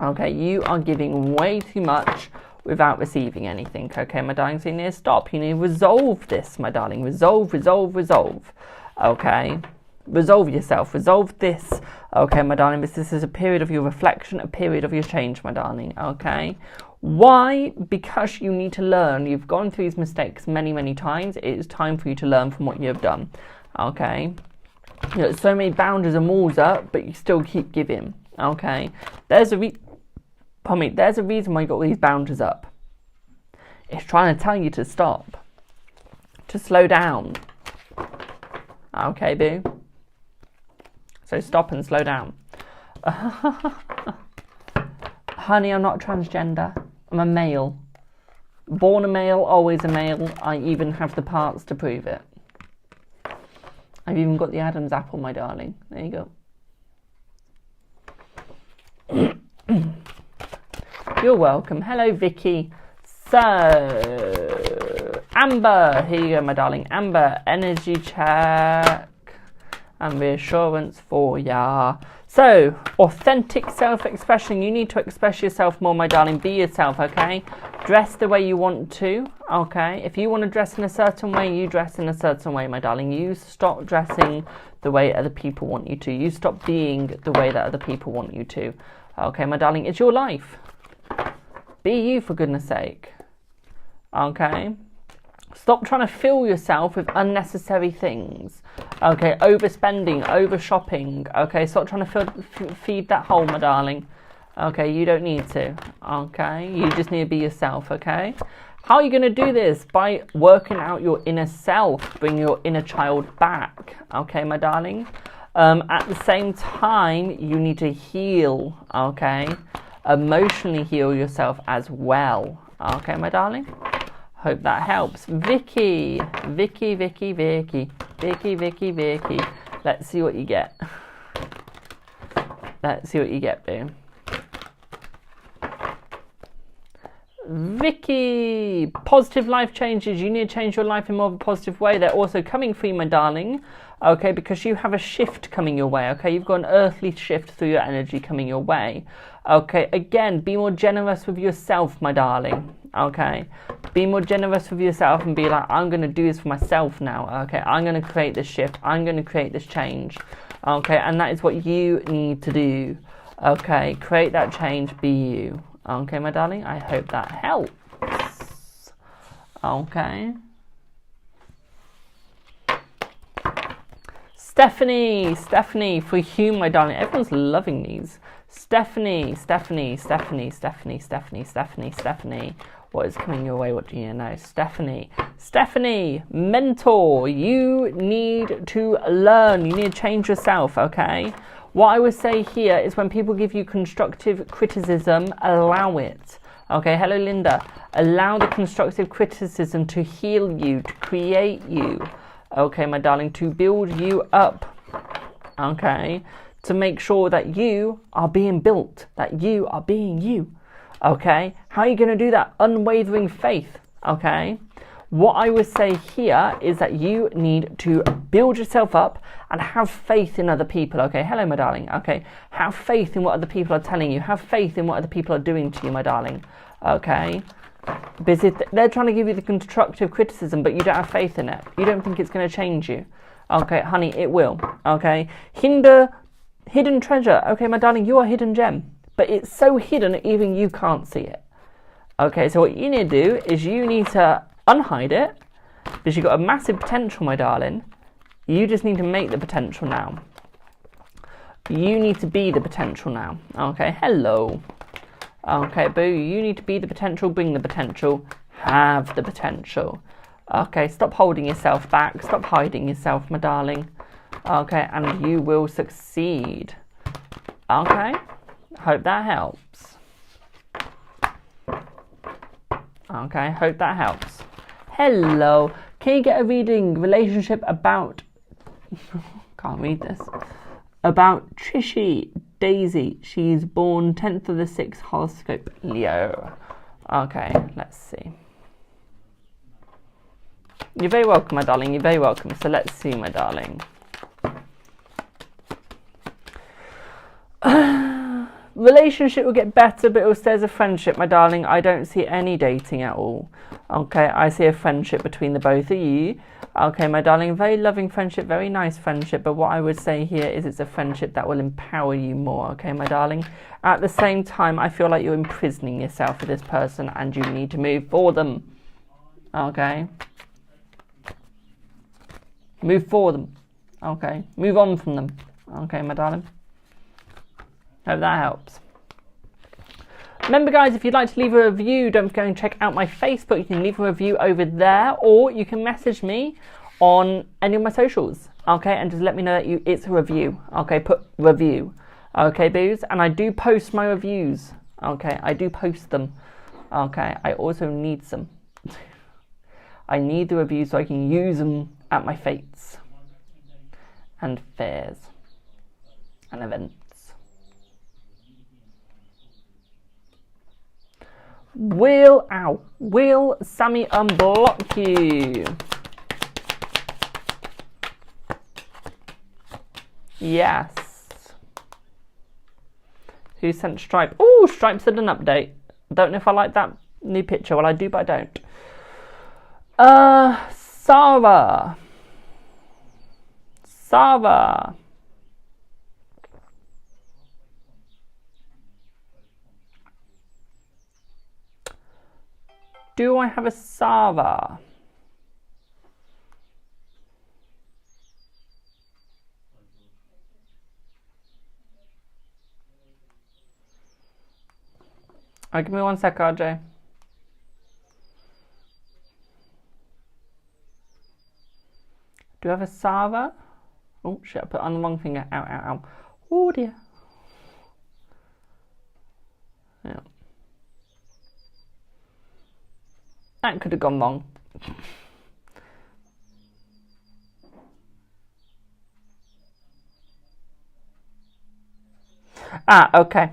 Okay, you are giving way too much without receiving anything. Okay, my darling, so you need to stop. You need to resolve this, my darling. Resolve, resolve, resolve. Okay, resolve yourself. Resolve this. Okay, my darling, this is a period of your reflection, a period of your change, my darling. Okay. Why? Because you need to learn. You've gone through these mistakes many, many times. It is time for you to learn from what you have done. Okay. You know, so many boundaries and walls up, but you still keep giving. Okay. There's a reason why you got all these boundaries up. It's trying to tell you to stop. To slow down. Okay, boo. So stop and slow down. Honey, I'm not transgender. I'm a male. Born a male, always a male. I even have the parts to prove it. I've even got the Adam's apple, my darling. There you go. You're welcome. Hello, Vicky. So, Amber. Here you go, my darling. Amber, energy check. and reassurance for ya. So, authentic self-expression. You need to express yourself more, my darling. Be yourself, okay? Dress the way you want to, okay? If you want to dress in a certain way, you dress in a certain way, my darling. You stop dressing the way other people want you to. You stop being the way that other people want you to. Okay, my darling, it's your life. Be you, for goodness sake. Okay? Stop trying to fill yourself with unnecessary things. Okay, overspending, over shopping. Okay, stop trying to feed that hole, my darling. Okay, you don't need to. Okay, you just need to be yourself, okay? How are you going to do this? By working out your inner self, bring your inner child back. Okay, my darling? At the same time, you need to heal, okay? Emotionally heal yourself as well. Okay, my darling? Hope that helps. Vicky. Vicky. Let's see what you get. Let's see what you get, boo. Vicky. Positive life changes. You need to change your life in more of a positive way. They're also coming for you, my darling. Okay, because you have a shift coming your way. Okay, you've got an earthly shift through your energy coming your way. Okay, again, be more generous with yourself, my darling. Okay, be more generous with yourself and be like, I'm going to do this for myself now. Okay, I'm going to create this shift. I'm going to create this change. Okay, and that is what you need to do. Okay, create that change, be you. Okay, my darling, I hope that helps. Okay. Stephanie, for you, my darling. Everyone's loving these. Stephanie. What is coming your way? What do you know? Stephanie, mentor. You need to learn. You need to change yourself, okay? What I would say here is when people give you constructive criticism, allow it. Okay, hello, Linda. Allow the constructive criticism to heal you, to create you. Okay, my darling, to build you up. Okay, to make sure that you are being built, that you are being you. Okay, how are you going to do that? Unwavering faith. Okay, what I would say here is that you need to build yourself up and have faith in other people. Okay, hello, my darling. Okay, have faith in what other people are telling you. Have faith in what other people are doing to you, my darling. Okay, because if they're trying to give you the constructive criticism, but you don't have faith in it, you don't think it's going to change you. Okay, honey, it will. Okay, hidden treasure. Okay, my darling, you are a hidden gem, but it's so hidden that even you can't see it. Okay, so what you need to do is you need to unhide it, because you've got a massive potential, my darling. You just need to make the potential now. You need to be the potential now. Okay, hello. Okay, boo, you need to be the potential, bring the potential, have the potential. Okay, stop holding yourself back, stop hiding yourself, my darling. Okay, and you will succeed. Okay, hope that helps. Okay, hope that helps. Hello, can you get a reading, relationship about, can't read this, about Trishy Daisy. She's born 10th of the 6th, horoscope Leo. Okay, let's see. You're very welcome, my darling, you're very welcome. So let's see, my darling. Relationship will get better, but it will stay as a friendship, my darling. I don't see any dating at all. Okay, I see a friendship between the both of you. Okay, my darling, very loving friendship, very nice friendship. But what I would say here is it's a friendship that will empower you more. Okay, my darling. At the same time, I feel like you're imprisoning yourself with this person and you need to move for them. Okay. Move for them. Okay. Move on from them. Okay, my darling. Hope that helps. Remember, guys, if you'd like to leave a review, don't forget and check out my Facebook. You can leave a review over there, or you can message me on any of my socials. Okay, and just let me know that it's a review. Okay, put review. Okay, boos. And I do post my reviews. Okay, I do post them. Okay, I also need some. I need the reviews so I can use them at my fetes and fairs and events. Will Sammy unblock you? Yes. Who sent Stripe? Oh, Stripe said an update. Don't know if I like that new picture. Well, I do, but I don't. Sarah. Sarah. Do I have a Sarah? Oh, give me 1 sec, RJ. Do I have a Sarah? Oh shit, I put on the wrong finger. Ow, ow, ow. Oh dear. Yeah. That could have gone wrong. Ah, okay.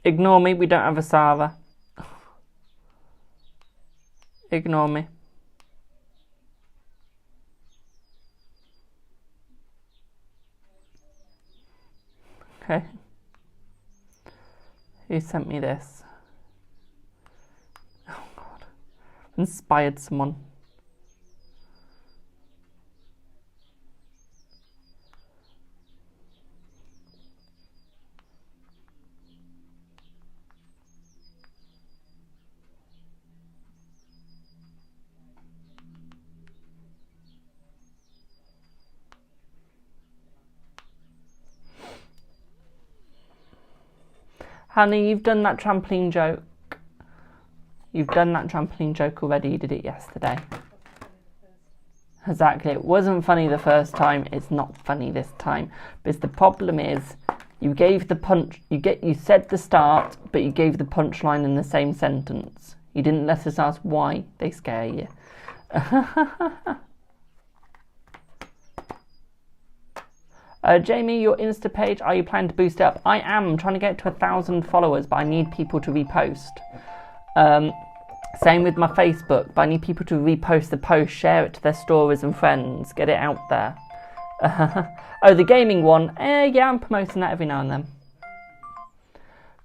Ignore me, we don't have a Sarah. Ignore me. Okay. Who sent me this? Oh God. Inspired someone. Honey, you've done that trampoline joke. You've done that trampoline joke already. You did it yesterday. Exactly. It wasn't funny the first time. It's not funny this time. Because the problem is, you gave the punch. You said the start, but you gave the punchline in the same sentence. You didn't let us ask why they scare you. Jamie, your Insta page, are you planning to boost it up? I am trying to get to 1,000 followers, but I need people to repost. Same with my Facebook, but I need people to repost the post, share it to their stories and friends, get it out there. Oh, the gaming one. Yeah, I'm promoting that every now and then.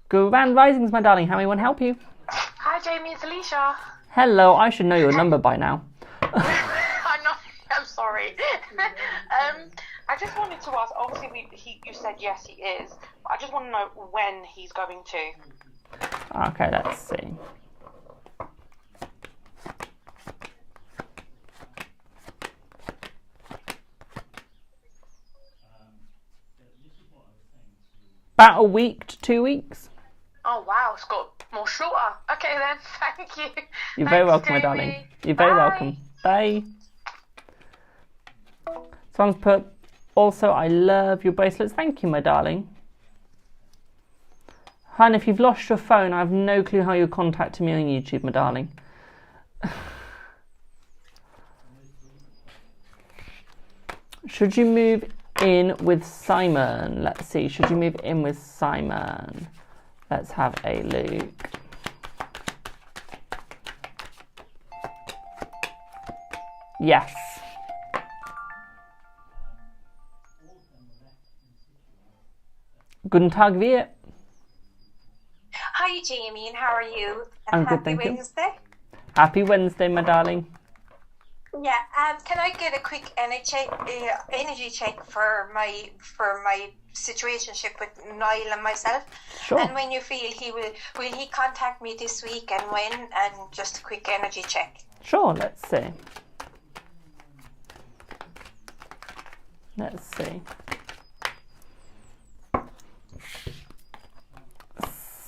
Grand Risings, my darling. How may one help you? Hi, Jamie. It's Alicia. Hello. I should know your number by now. I'm sorry. I just wanted to ask. Obviously, you said yes, he is. But I just want to know when he's going to. Okay, let's see. About a week to 2 weeks. Oh wow, it's got more shorter. Okay then, thank you. You're very welcome, my darling. You're very welcome. Bye. Someone's put, also, I love your bracelets. Thank you, my darling. Han, if you've lost your phone, I have no clue how you're contacting me on YouTube, my darling. Should you move in with Simon? Let's see. Should you move in with Simon? Let's have a look. Yes. Guten Tag, wir. Hi, Jamie, and how are you? I'm good, thank you. Wednesday. Happy Wednesday, my darling. Yeah. Can I get a quick energy check for my situationship with Niall and myself? Sure. And when you feel will he contact me this week and when? And just a quick energy check. Sure. Let's see. Let's see.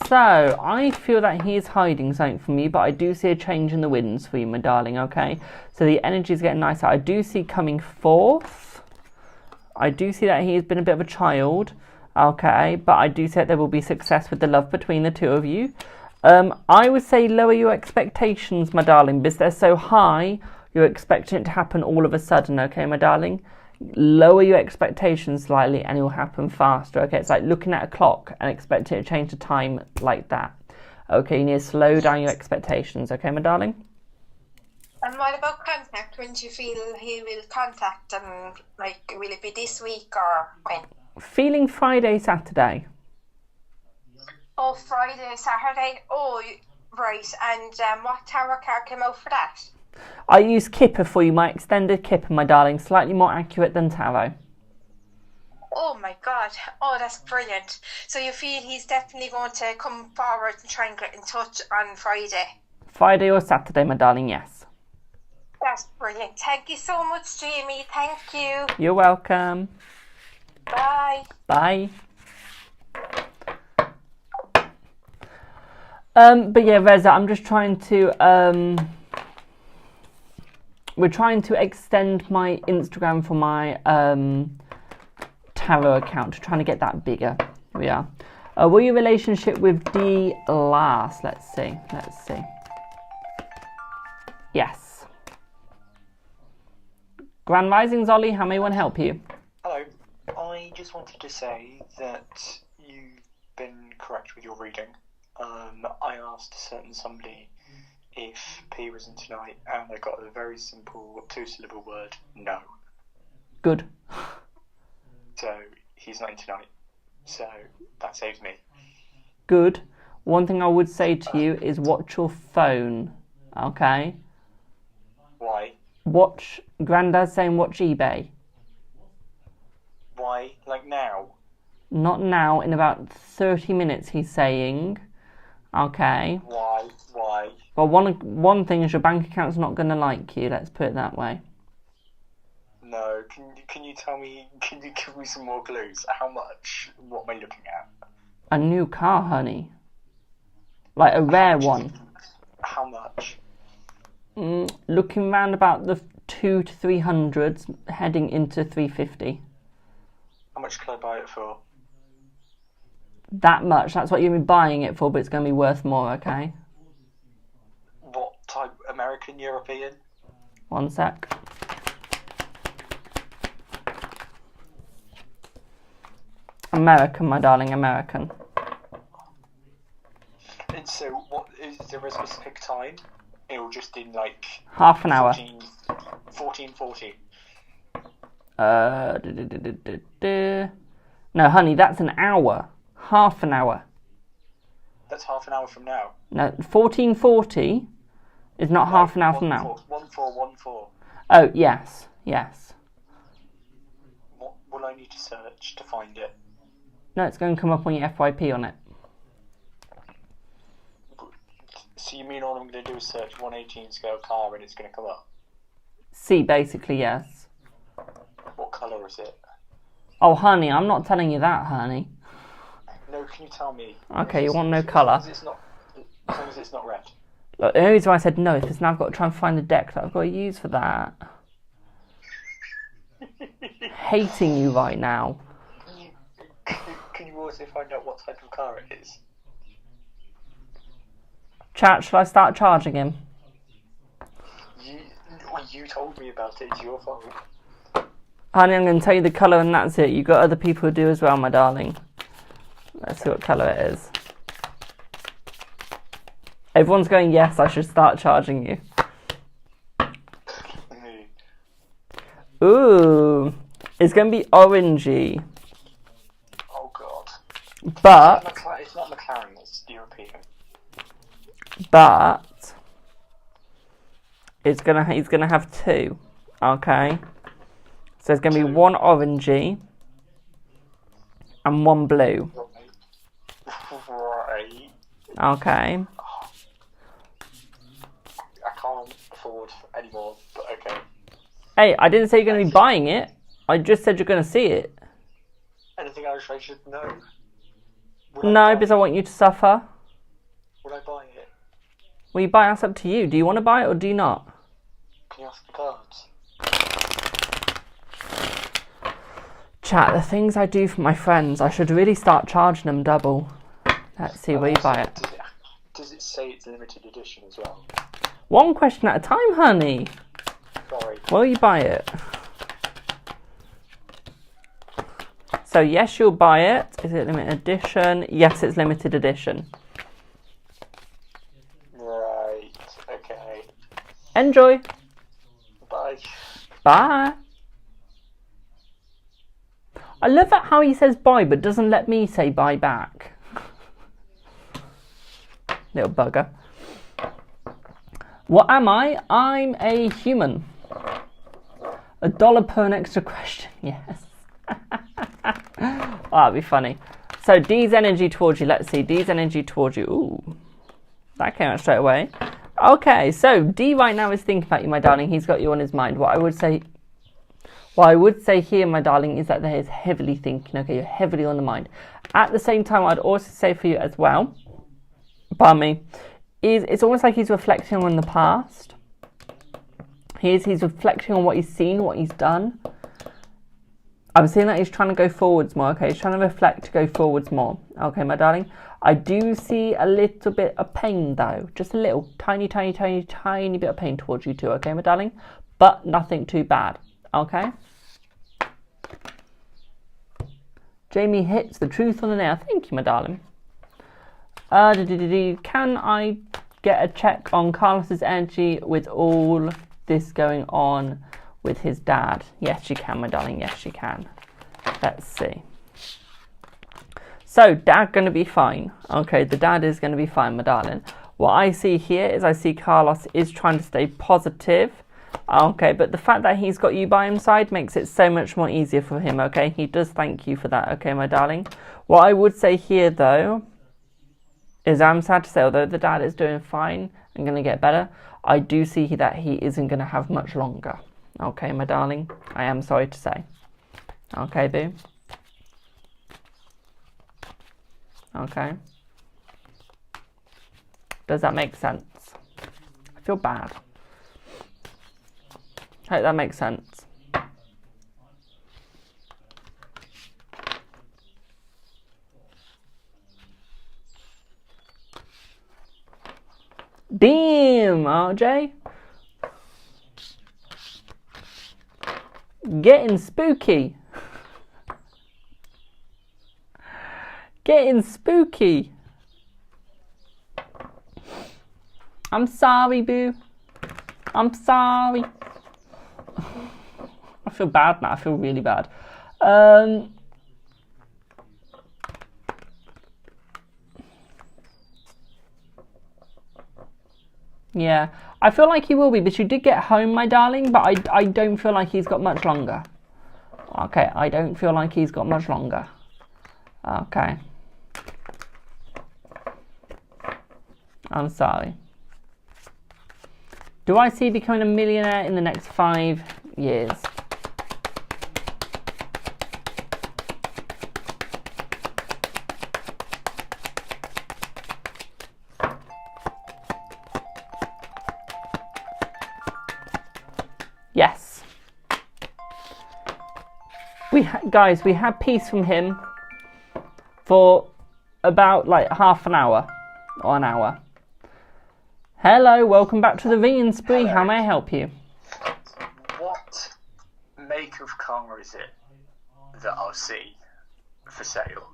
So, I feel that he is hiding something from you, but I do see a change in the winds for you, my darling, okay? So the energy is getting nicer. I do see coming forth. I do see that he has been a bit of a child, okay? But I do see that there will be success with the love between the two of you. I would say lower your expectations, my darling, because they're so high, you're expecting it to happen all of a sudden, okay, my darling? Lower your expectations slightly and it will happen faster, okay? It's like looking at a clock and expecting it to change the time like that. Okay, you need to slow down your expectations, okay, my darling? And what about contact? When do you feel he will contact, and like, will it be this week or when? Feeling Friday, Saturday. Oh, Friday, Saturday. Oh, right. And what tarot card came out for that? I use Kipper for you, my extended Kipper, my darling. Slightly more accurate than tarot. Oh my God. Oh, that's brilliant. So you feel he's definitely going to come forward and try and get in touch on Friday? Friday or Saturday, my darling, yes. That's brilliant. Thank you so much, Jamie. Thank you. You're welcome. Bye. Bye. But yeah, Reza, I'm just trying to, we're trying to extend my Instagram for my, tarot account, trying to get that bigger. Here we are. Will your relationship with D last? Let's see. Yes. Grand Risings, Ollie, how may one help you? Hello. I just wanted to say that you've been correct with your reading. I asked a certain somebody if P was in tonight, and I got a very simple 2-syllable word, no. Good. So, he's not in tonight. So, that saves me. Good. One thing I would say to you is watch your phone, okay? Why? Watch, Grandad's saying watch eBay. Why? Like now? Not now, in about 30 minutes he's saying. Okay. Why? Well, one thing is your bank account's not going to like you, let's put it that way. No, can you tell me, can you give me some more clues? How much? What am I looking at? A new car, honey. Like a rare one. How much? Looking round about the 200 to 300s, heading into 350. How much can I buy it for? That much, that's what you've been buying it for, but it's going to be worth more, okay? What type? American, European? One sec. American, my darling, American. And so, what is there a specific time? It'll just in like Half an hour. 14:40. No, honey, that's an hour. Half an hour. That's half an hour from now. No, 14:40 is not half an hour from now. 1414. Oh, yes. What will I need to search to find it? No, it's going to come up on your FYP on it. So you mean all I'm going to do is search 118 scale car and it's going to come up? C, basically, yes. What colour is it? Oh, honey, I'm not telling you that, honey. No, can you tell me? Okay, you want no colour? As long as it's not red. Look, the only reason why I said no is because now I've got to try and find the deck that I've got to use for that. Hating you right now. Can you also find out what type of car it is? Chat, shall I start charging him? You told me about it, it's your fault. Honey, I'm going to tell you the colour and that's it. You've got other people who do as well, my darling. Let's see what colour it is. Everyone's going, yes, I should start charging you. Ooh, it's going to be orangey. Oh God. But It's not McLaren, it's European. But he's gonna have two. Okay. So there's gonna be one orangey and one blue. Right. Okay. I can't afford any more, but okay. Hey, I didn't say you're gonna be buying it. I just said you're gonna see it. Anything else I should know? No, because I want you to suffer. Will I buy it? Will you buy it? That's up to you. Do you want to buy it or do you not? Can you ask the cards? Chat, the things I do for my friends, I should really start charging them double. Let's see, will you buy it? Does it say it's limited edition as well? One question at a time, honey. Sorry. Will you buy it? So yes, you'll buy it. Is it limited edition? Yes, it's limited edition. Right, okay. Enjoy. Bye. Bye. I love it how he says bye but doesn't let me say bye back. Little bugger. What am I? I'm a human. $1 per an extra question. Yes. Oh, that'd be funny. So D's energy towards you. Let's see. D's energy towards you. Ooh. That came out straight away. Okay, so D right now is thinking about you, my darling. He's got you on his mind. What I would say here, my darling, is that he is heavily thinking. Okay, you're heavily on the mind. At the same time, I'd also say for you as well, pardon me, it's almost like he's reflecting on the past. He's reflecting on what he's seen, what he's done. I'm seeing that he's trying to go forwards more, okay? He's trying to reflect to go forwards more. Okay, my darling. I do see a little bit of pain, though. Just a little, tiny bit of pain towards you too, okay, my darling? But nothing too bad, okay? Jamie hits the truth on the nail. Thank you, my darling. Can I get a check on Carlos's energy with all this going on with his dad? Yes, you can, my darling. Yes, you can. Let's see. So, dad going to be fine. Okay, the dad is going to be fine, my darling. What I see here is I see Carlos is trying to stay positive. Okay, but the fact that he's got you by his side makes it so much more easier for him, okay? He does thank you for that, okay, my darling? What I would say here, though, is I'm sad to say, although the dad is doing fine and going to get better, I do see that he isn't going to have much longer. Okay, my darling? I am sorry to say. Okay, boo? Okay. Does that make sense? I feel bad. Hope that makes sense. Damn, RJ. Getting spooky. Getting spooky. I'm sorry, boo. I'm sorry. I feel bad now. I feel really bad. Yeah, I feel like he will be, but you did get home, my darling, but I don't feel like he's got much longer. Okay, I don't feel like he's got much longer. Okay. I'm sorry. Do I see becoming a millionaire in the next 5 years? Yes. Guys, we had peace from him for about like half an hour or an hour. Hello, welcome back to the vegan spree. How may I help you? What make of car is it that I'll see for sale?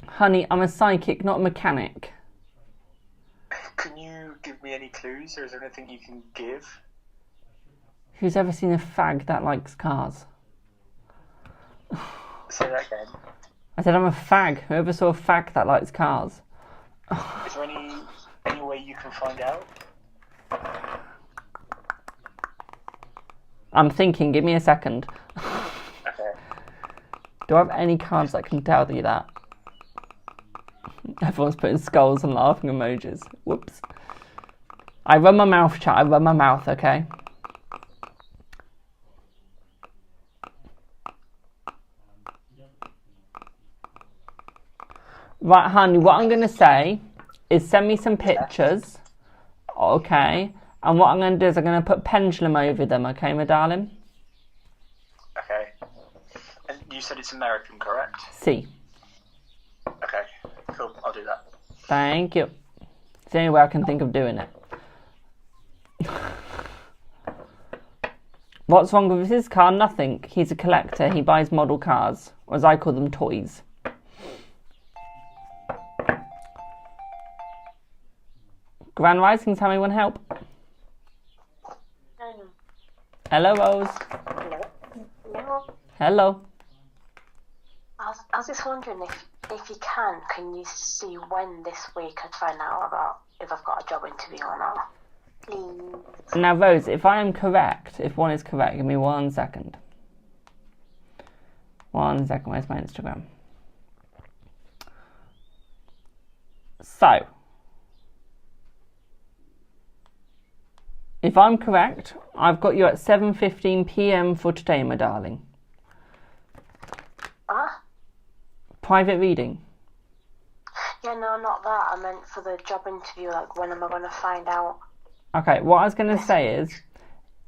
Honey, I'm a psychic, not a mechanic. Can you give me any clues, or is there anything you can give? Who's ever seen a fag that likes cars? Say that again. I said I'm a fag. Whoever saw a fag that likes cars? Is there any way you can find out? I'm thinking, give me a second. Okay. Do I have any cards that can tell you that? Everyone's putting skulls and laughing emojis. Whoops. I run my mouth, chat. I run my mouth, okay? Right, honey, what I'm going to say is send me some pictures, okay? And what I'm going to do is I'm going to put pendulum over them, okay, my darling? Okay. And you said it's American, correct? See. Okay, cool. I'll do that. Thank you. It's the only way I can think of doing it. What's wrong with his car? Nothing. He's a collector. He buys model cars, or as I call them, toys. Grand Risings, how anyone help? Hello, Rose. No. Hello. I was just wondering if you can you see when this week I'd find out about if I've got a job interview or not? Please. Now, Rose, if I am correct, if one is correct, give me 1 second. 1 second, where's my Instagram? So, if I'm correct, I've got you at 7:15 p.m. for today, my darling. Private reading. Yeah, no, not that. I meant for the job interview, like when am I going to find out? Okay, what I was going to say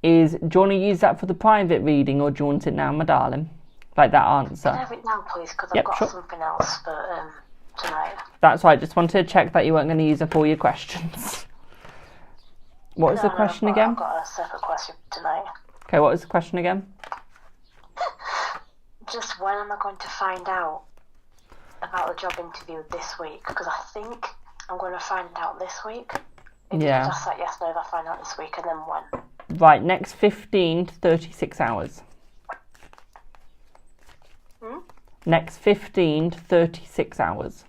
is do you want to use that for the private reading or do you want it now, my darling? Like that answer. Can I have it now, please? Because Yep, I've got sure. something else for tonight. That's right, just wanted to check that you weren't going to use up all your questions. What was the question again? I've got a separate question for tonight. Okay, what was the question again? Just when am I going to find out about the job interview this week? Because I think I'm going to find out this week. If Yeah. you just said yes, no, if I find out this week, and then when? Right, next 15 to 36 hours. Next 15 to 36 hours.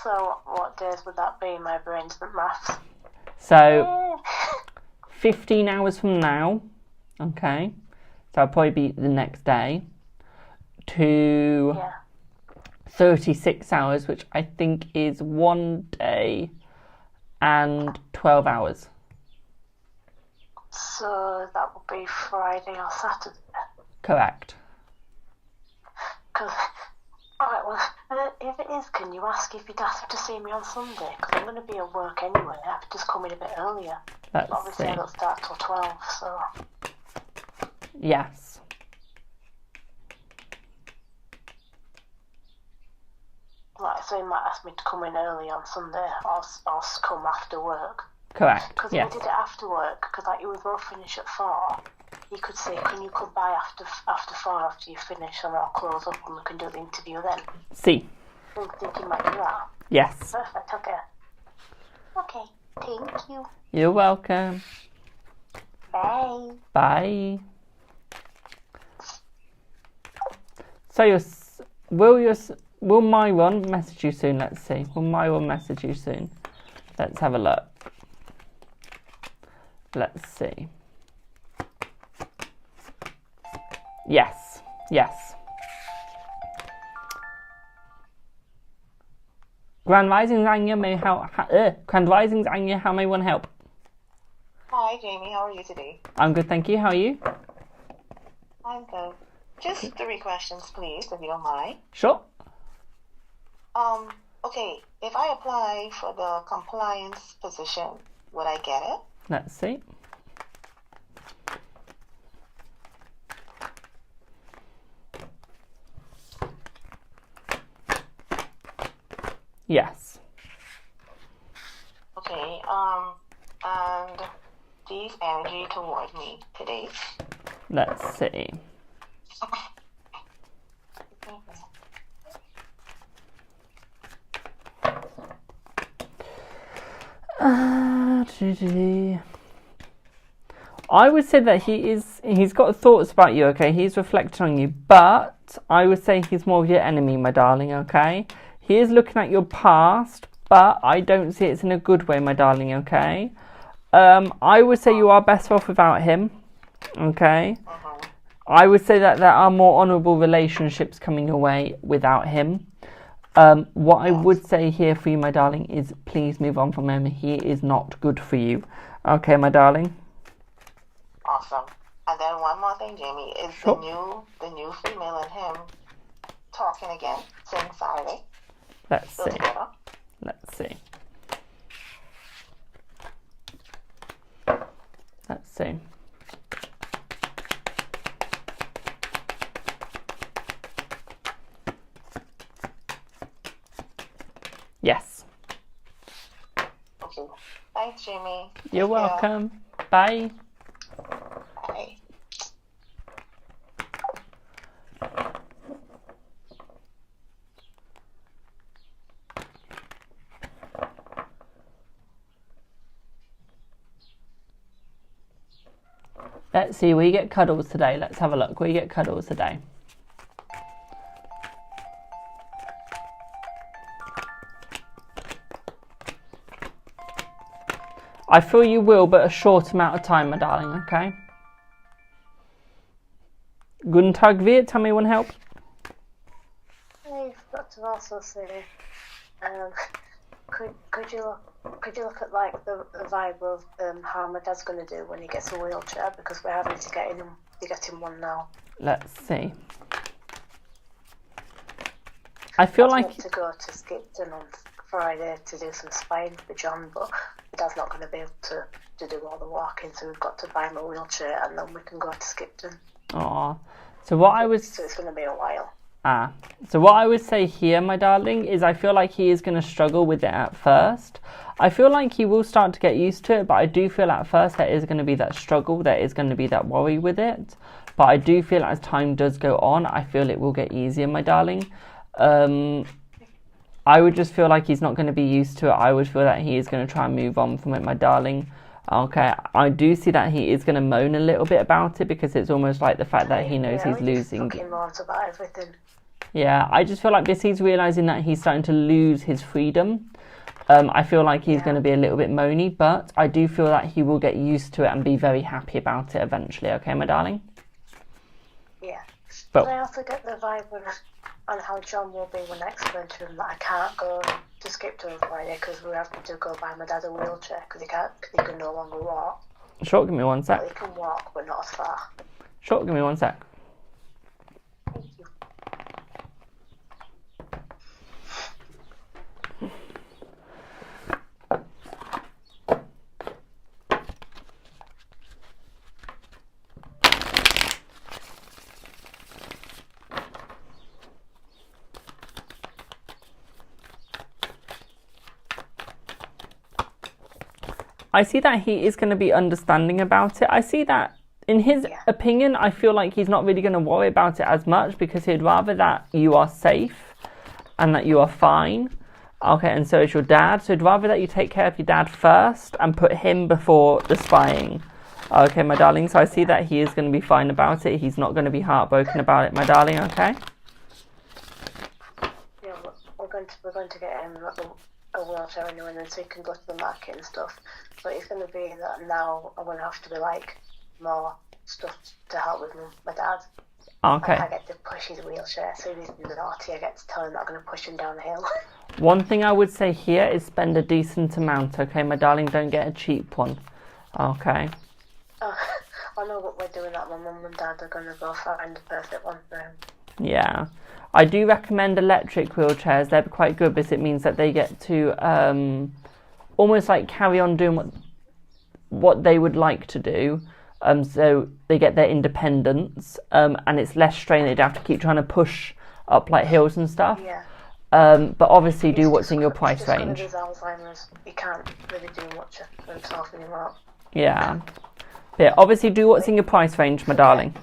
So what days would that be? My brain's the maths. So, 15 hours from now, okay, so I'll probably be the next day, to Yeah. 36 hours, which I think is 1 day and 12 hours. So that would be Friday or Saturday. Correct. Cause, alright, well, if it is, can you ask if you'd ask to see me on Sunday? Because I'm going to be at work anyway. I have to just come in a bit earlier. Let's Obviously, see. I don't start till 12, so... Yes. Like, so you might ask me to come in early on Sunday, or come after work. Correct. Because Yes. if we did it after work, because like you would both finish at 4, you could say, can you come by after 4 after you finish, and I'll close up and we can do the interview then. See. I'm thinking you might do that. Yes. Perfect, okay. Okay, thank you. You're welcome. Bye. Bye. So will Myron message you soon? Let's see. Will Myron message you soon? Let's have a look. Let's see. Yes. Yes. Grand Risings Anya may Grand Risings Anya, how may one help? Hi, Jamie. How are you today? I'm good, thank you. How are you? I'm good. Just 3 questions, please, if you don't mind. Sure. Okay. If I apply for the compliance position, would I get it? Let's see. Yes. Okay. And these energy toward me today. Let's see. I would say that he's got thoughts about you, okay? He's reflecting on you, but I would say he's more of your enemy, my darling, okay? He is looking at your past, but I don't see it's in a good way, my darling, okay? I would say you are better off without him, okay? I would say that there are more honourable relationships coming your way without him. What I would say here for you, my darling, is please move on from him. He is not good for you. Okay, my darling? Awesome. And then one more thing, Jamie, is Sure. the new female and him talking again since Saturday. Let's Still see. together. Let's see. Let's see. Yes. Okay. Thanks, Jamie. You're Take care. welcome. Bye. Bye. Let's see, we get cuddles today. Let's have a look. We get cuddles today. I feel you will, but a short amount of time, my darling, okay? Guten Tag, Viet. Tell me one help. I forgot to also say, could you look at like the vibe of how my dad's going to do when he gets a wheelchair, because we're having to get him one now. Let's see. I feel like to go to Skipton on Friday to do some spying for John, but my dad's not going to be able to do all the walking, so we've got to buy him a wheelchair and then we can go to Skipton. Aw. So it's going to be a while. So what I would say here, my darling, is I feel like he is going to struggle with it at first. I feel like he will start to get used to it, but I do feel at first there is going to be that struggle, there is going to be that worry with it. But I do feel as time does go on, I feel it will get easier, my darling. I would just feel like he's not going to be used to it. I would feel that he is going to try and move on from it, my darling. Okay, I do see that he is going to moan a little bit about it, because it's almost like the fact that he knows he's losing. About everything. Yeah, I just feel like this, he's realising that he's starting to lose his freedom. I feel like he's going to be a little bit moany, but I do feel that he will get used to it and be very happy about it eventually. Okay, my darling? Yeah. But I also get the vibe on how John will be when I explain to him that I can't go to Skipton on Friday because we're having to go buy my dad a wheelchair because he can no longer walk. Sure, give me one sec. Well, he can walk, but not as far. Sure, give me one sec. Thank you. I see that he is going to be understanding about it. I see that in his opinion, I feel like he's not really going to worry about it as much, because he'd rather that you are safe and that you are fine. Okay, and so is your dad. So he'd rather that you take care of your dad first and put him before the spying. Okay, my darling. So I see that he is going to be fine about it. He's not going to be heartbroken about it, my darling. Okay. Yeah, we're going to get him a wheelchair anyway, and then so he can go to the market and stuff. But it's going to be that now I'm going to have to be like more stuff to help with my dad. Okay. Like I get to push his wheelchair, so if he's naughty, I get to tell him that I'm going to push him down the hill. One thing I would say here is spend a decent amount, okay, my darling? Don't get a cheap one, okay? I know what we're doing, that my mum and dad are going to go find the perfect one for him. Yeah. I do recommend electric wheelchairs. They're quite good, because it means that they get to almost like carry on doing what they would like to do. So they get their independence, and it's less strain. They'd have to keep trying to push up like hills and stuff. Yeah. But obviously do what's in your price range. His Alzheimer's, he can't really do much for himself anymore. Yeah. But obviously do what's in your price range, my darling.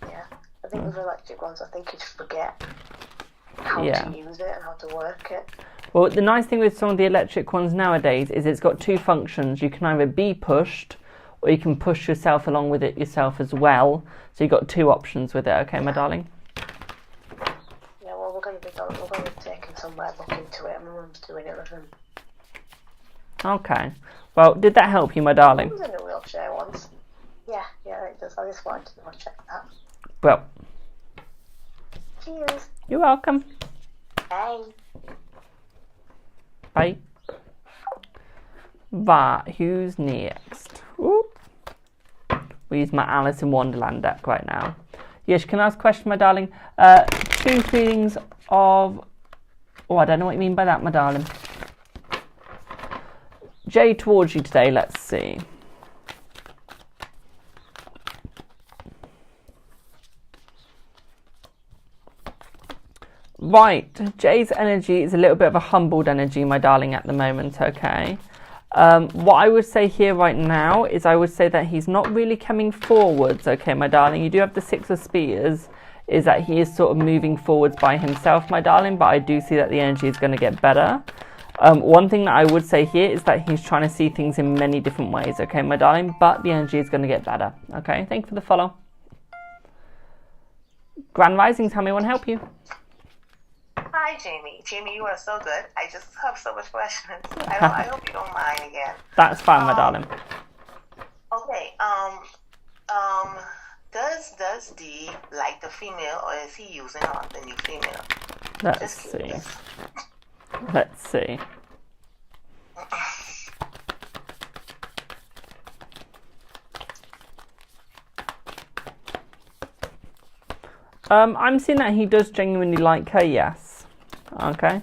Yeah. I think with electric ones, I think you'd forget how to use it and how to work it. Well, the nice thing with some of the electric ones nowadays is it's got two functions. You can either be pushed, or you can push yourself along with it yourself as well. So you've got two options with it, okay, my darling? Yeah, well, we're going to take him somewhere, look into it, and my mum's doing it with him. Okay. Well, did that help you, my darling? I was in a wheelchair once. Yeah, it does. I just wanted to check that. Well. Cheers. You're welcome. Bye. Bye. Right, who's next? Ooh. We use my Alice in Wonderland deck right now. Yes, can I ask a question, my darling? Two feelings of... Oh, I don't know what you mean by that, my darling. Jay, towards you today, let's see. Right, Jay's energy is a little bit of a humbled energy, my darling, at the moment, okay? What I would say here right now is I would say that he's not really coming forwards, okay, my darling? You do have the Six of Spears, is that he is sort of moving forwards by himself, my darling, but I do see that the energy is going to get better. One thing that I would say here is that he's trying to see things in many different ways, okay, my darling? But the energy is going to get better, okay? Thank you for the follow. Grand Risings, how may one help you? Hi, Jamie. Jamie, you are so good. I just have so much questions. I hope you don't mind again. That's fine, my darling. Okay. Does D like the female, or is he using the new female? Let's see. Let's see. I'm seeing that he does genuinely like her, yes. Okay.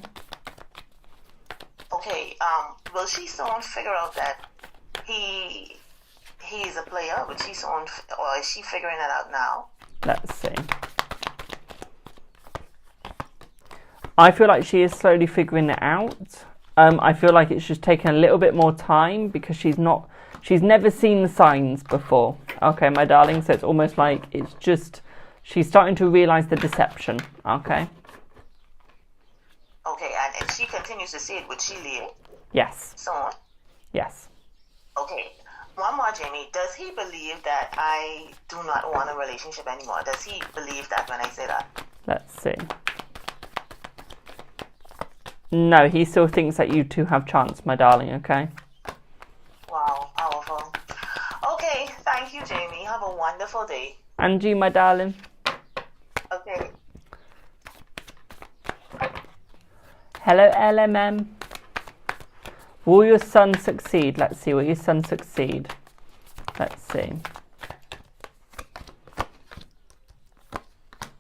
Okay, will she soon figure out that he's a player? Will she soon, or is she figuring it out now? Let's see. I feel like she is slowly figuring it out. I feel like it's just taken a little bit more time because she's never seen the signs before. Okay, my darling, so it's almost like it's just, she's starting to realise the deception, okay? Okay, and if she continues to see it, would she leave? Yes. Soon? Yes. Okay, one more, Jamie. Does he believe that I do not want a relationship anymore? Does he believe that when I say that? Let's see. No, he still thinks that you two have chance, my darling, okay? Wow, powerful. Okay, thank you, Jamie. Have a wonderful day. And you, my darling. Okay. Hello, LMM. Will your son succeed? Let's see. Will your son succeed? Let's see.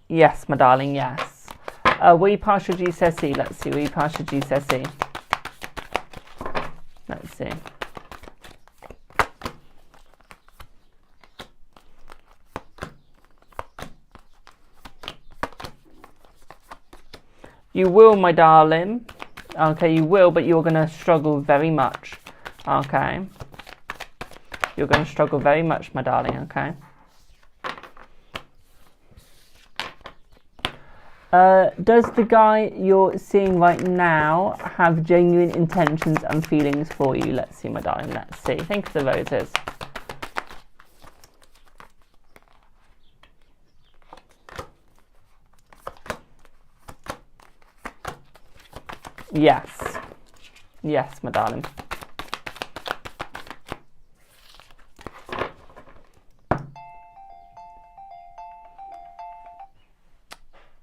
Yes, my darling, yes. Will you pass your GCSE? Let's see. Will you pass your GCSE? Let's see. You will, my darling. Okay, you will, but you're going to struggle very much. Okay. You're going to struggle very much, my darling, okay? Does the guy you're seeing right now have genuine intentions and feelings for you? Let's see, my darling, let's see. Thank you for the roses. Yes. Yes, my darling.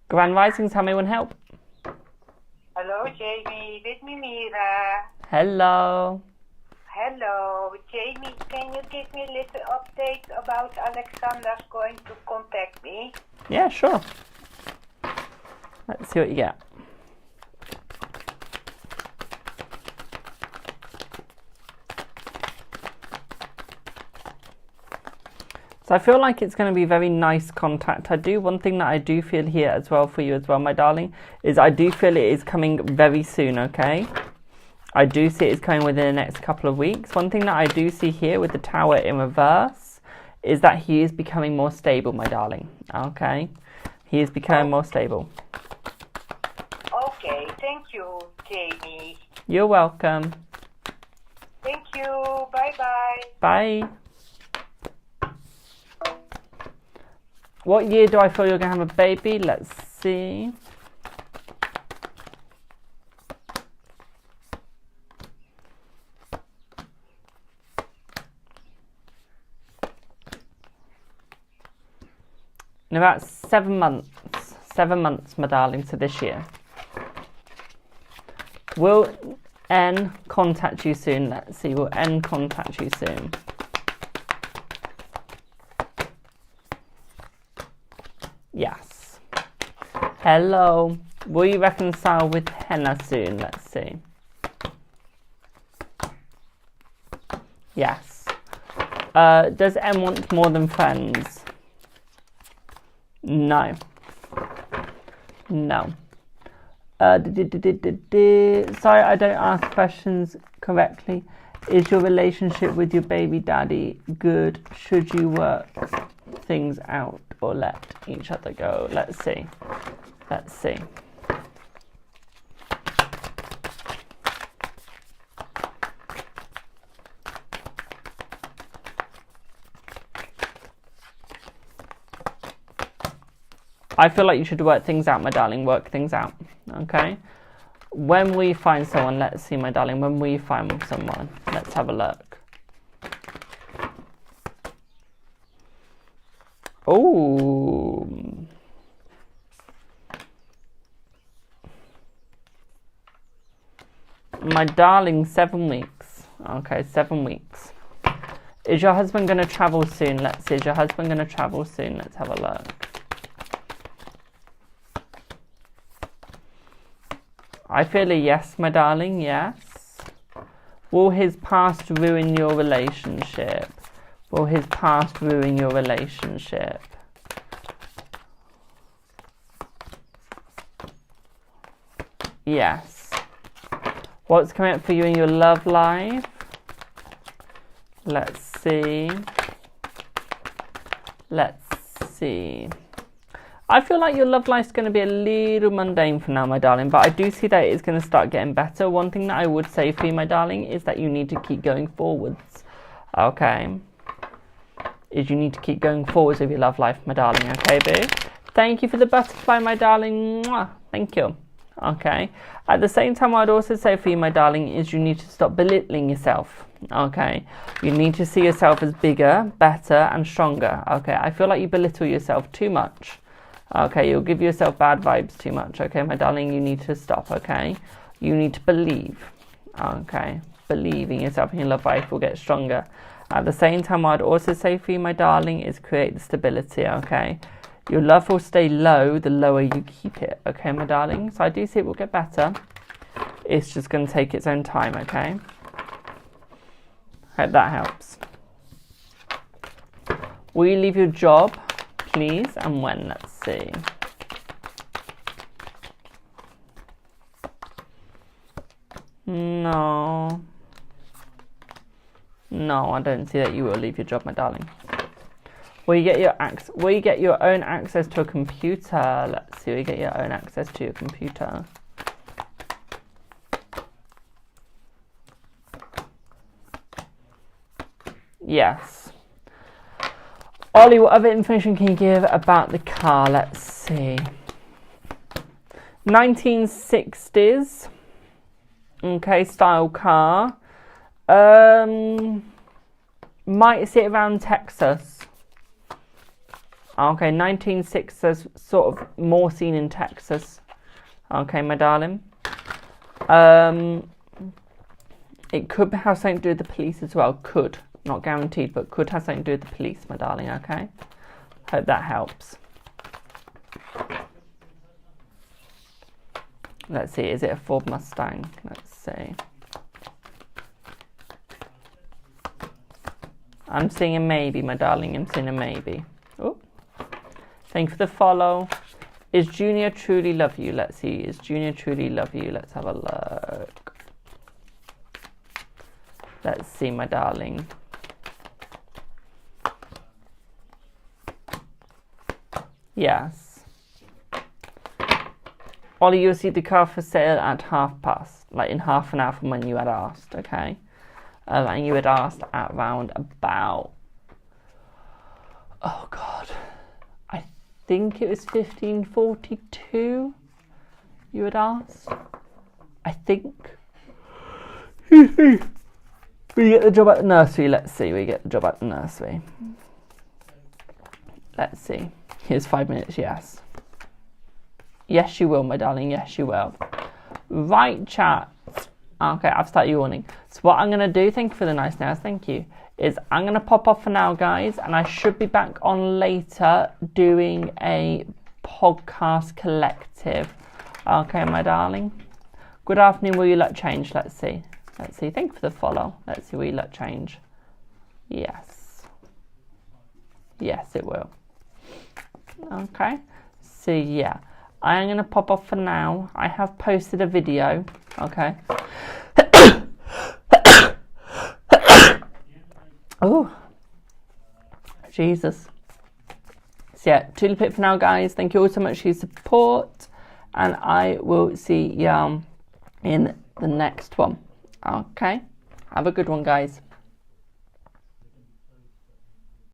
Grand Risings, how may one help? Hello, Jamie. With me, Mira. Hello. Hello, Jamie. Can you give me a little update about Alexander's going to contact me? Yeah, sure. Let's see what you get. So I feel like it's going to be very nice contact. One thing that I do feel here as well for you as well, my darling, is I do feel it is coming very soon, okay? I do see it is coming within the next couple of weeks. One thing that I do see here with the tower in reverse is that he is becoming more stable, my darling, okay? He is becoming more stable. Okay, thank you, Jamie. You're welcome. Thank you. Bye-bye. Bye. What year do I feel you're going to have a baby? Let's see. In about 7 months. 7 months, my darling, so this year. Will N contact you soon? Let's see. Will N contact you soon? Yes. Hello. Will you reconcile with Henna soon? Let's see. Yes. Does M want more than friends? No. No. Sorry, I don't ask questions correctly. Is your relationship with your baby daddy good? Should you work things out or let each other go? Let's see. Let's see. I feel like you should work things out, my darling. Work things out. Okay. When we find someone, let's see, my darling. When we find someone, let's have a look. Oh. My darling, 7 weeks. Okay, 7 weeks. Is your husband going to travel soon? Let's see. Is your husband going to travel soon? Let's have a look. I feel a yes, my darling, yes. Will his past ruin your relationship? Will his past ruin your relationship? Yes. What's coming up for you in your love life? Let's see. Let's see. I feel like your love life's going to be a little mundane for now, my darling, but I do see that it is going to start getting better. One thing that I would say for you, my darling, is that you need to keep going forwards. Okay. Is you need to keep going forwards with your love life, my darling. Okay, boo? Thank you for the butterfly, my darling. Mwah. Thank you. Okay. At the same time, what I'd also say for you, my darling, is you need to stop belittling yourself. Okay. You need to see yourself as bigger, better, and stronger. Okay. I feel like you belittle yourself too much. Okay. You'll give yourself bad vibes too much. Okay, my darling, you need to stop. Okay. You need to believe. Okay. Believe in yourself and your love life will get stronger. At the same time, what I'd also say for you, my darling, is create the stability. Okay. Your love will stay low the lower you keep it, okay, my darling? So I do see it will get better. It's just going to take its own time, okay? Hope that helps. Will you leave your job, please? And when? Let's see. No. No, I don't see that you will leave your job, my darling. Will you get your own access to a computer? Let's see. Will you get your own access to your computer? Yes. Ollie, what other information can you give about the car? Let's see. 1960s. Okay, style car. Might see it around Texas. Okay, 1960s, sort of more seen in Texas. Okay, my darling. It could have something to do with the police as well. Could. Not guaranteed, but could have something to do with the police, my darling, okay? Hope that helps. Let's see, is it a Ford Mustang? Let's see. I'm seeing a maybe, my darling. I'm seeing a maybe. Oh. Thank you for the follow. Is Junior truly love you? Let's see. Is Junior truly love you? Let's have a look. Let's see, my darling. Yes. Ollie, you'll see the car for sale at past, like in half an hour from when you had asked, okay? And you had asked at round about, oh God, I think it was 15:42 you had asked, I think. We get the job at the nursery, let's see, we get the job at the nursery. Let's see, here's 5 minutes, yes. Yes, you will, my darling, yes, you will. Right, chat. Okay, I've started yawning. So what I'm going to do, thank you for the nice nails, thank you, is I'm going to pop off for now, guys, and I should be back on later doing a podcast collective. Okay, my darling. Good afternoon, will you let change? Let's see. Let's see. Thank you for the follow. Let's see, will you let change? Yes. Yes, it will. Okay. So, yeah. I am going to pop off for now. I have posted a video. Okay. Oh. Jesus. So, yeah. Tulip it for now, guys. Thank you all so much for your support. And I will see you in the next one. Okay. Have a good one, guys.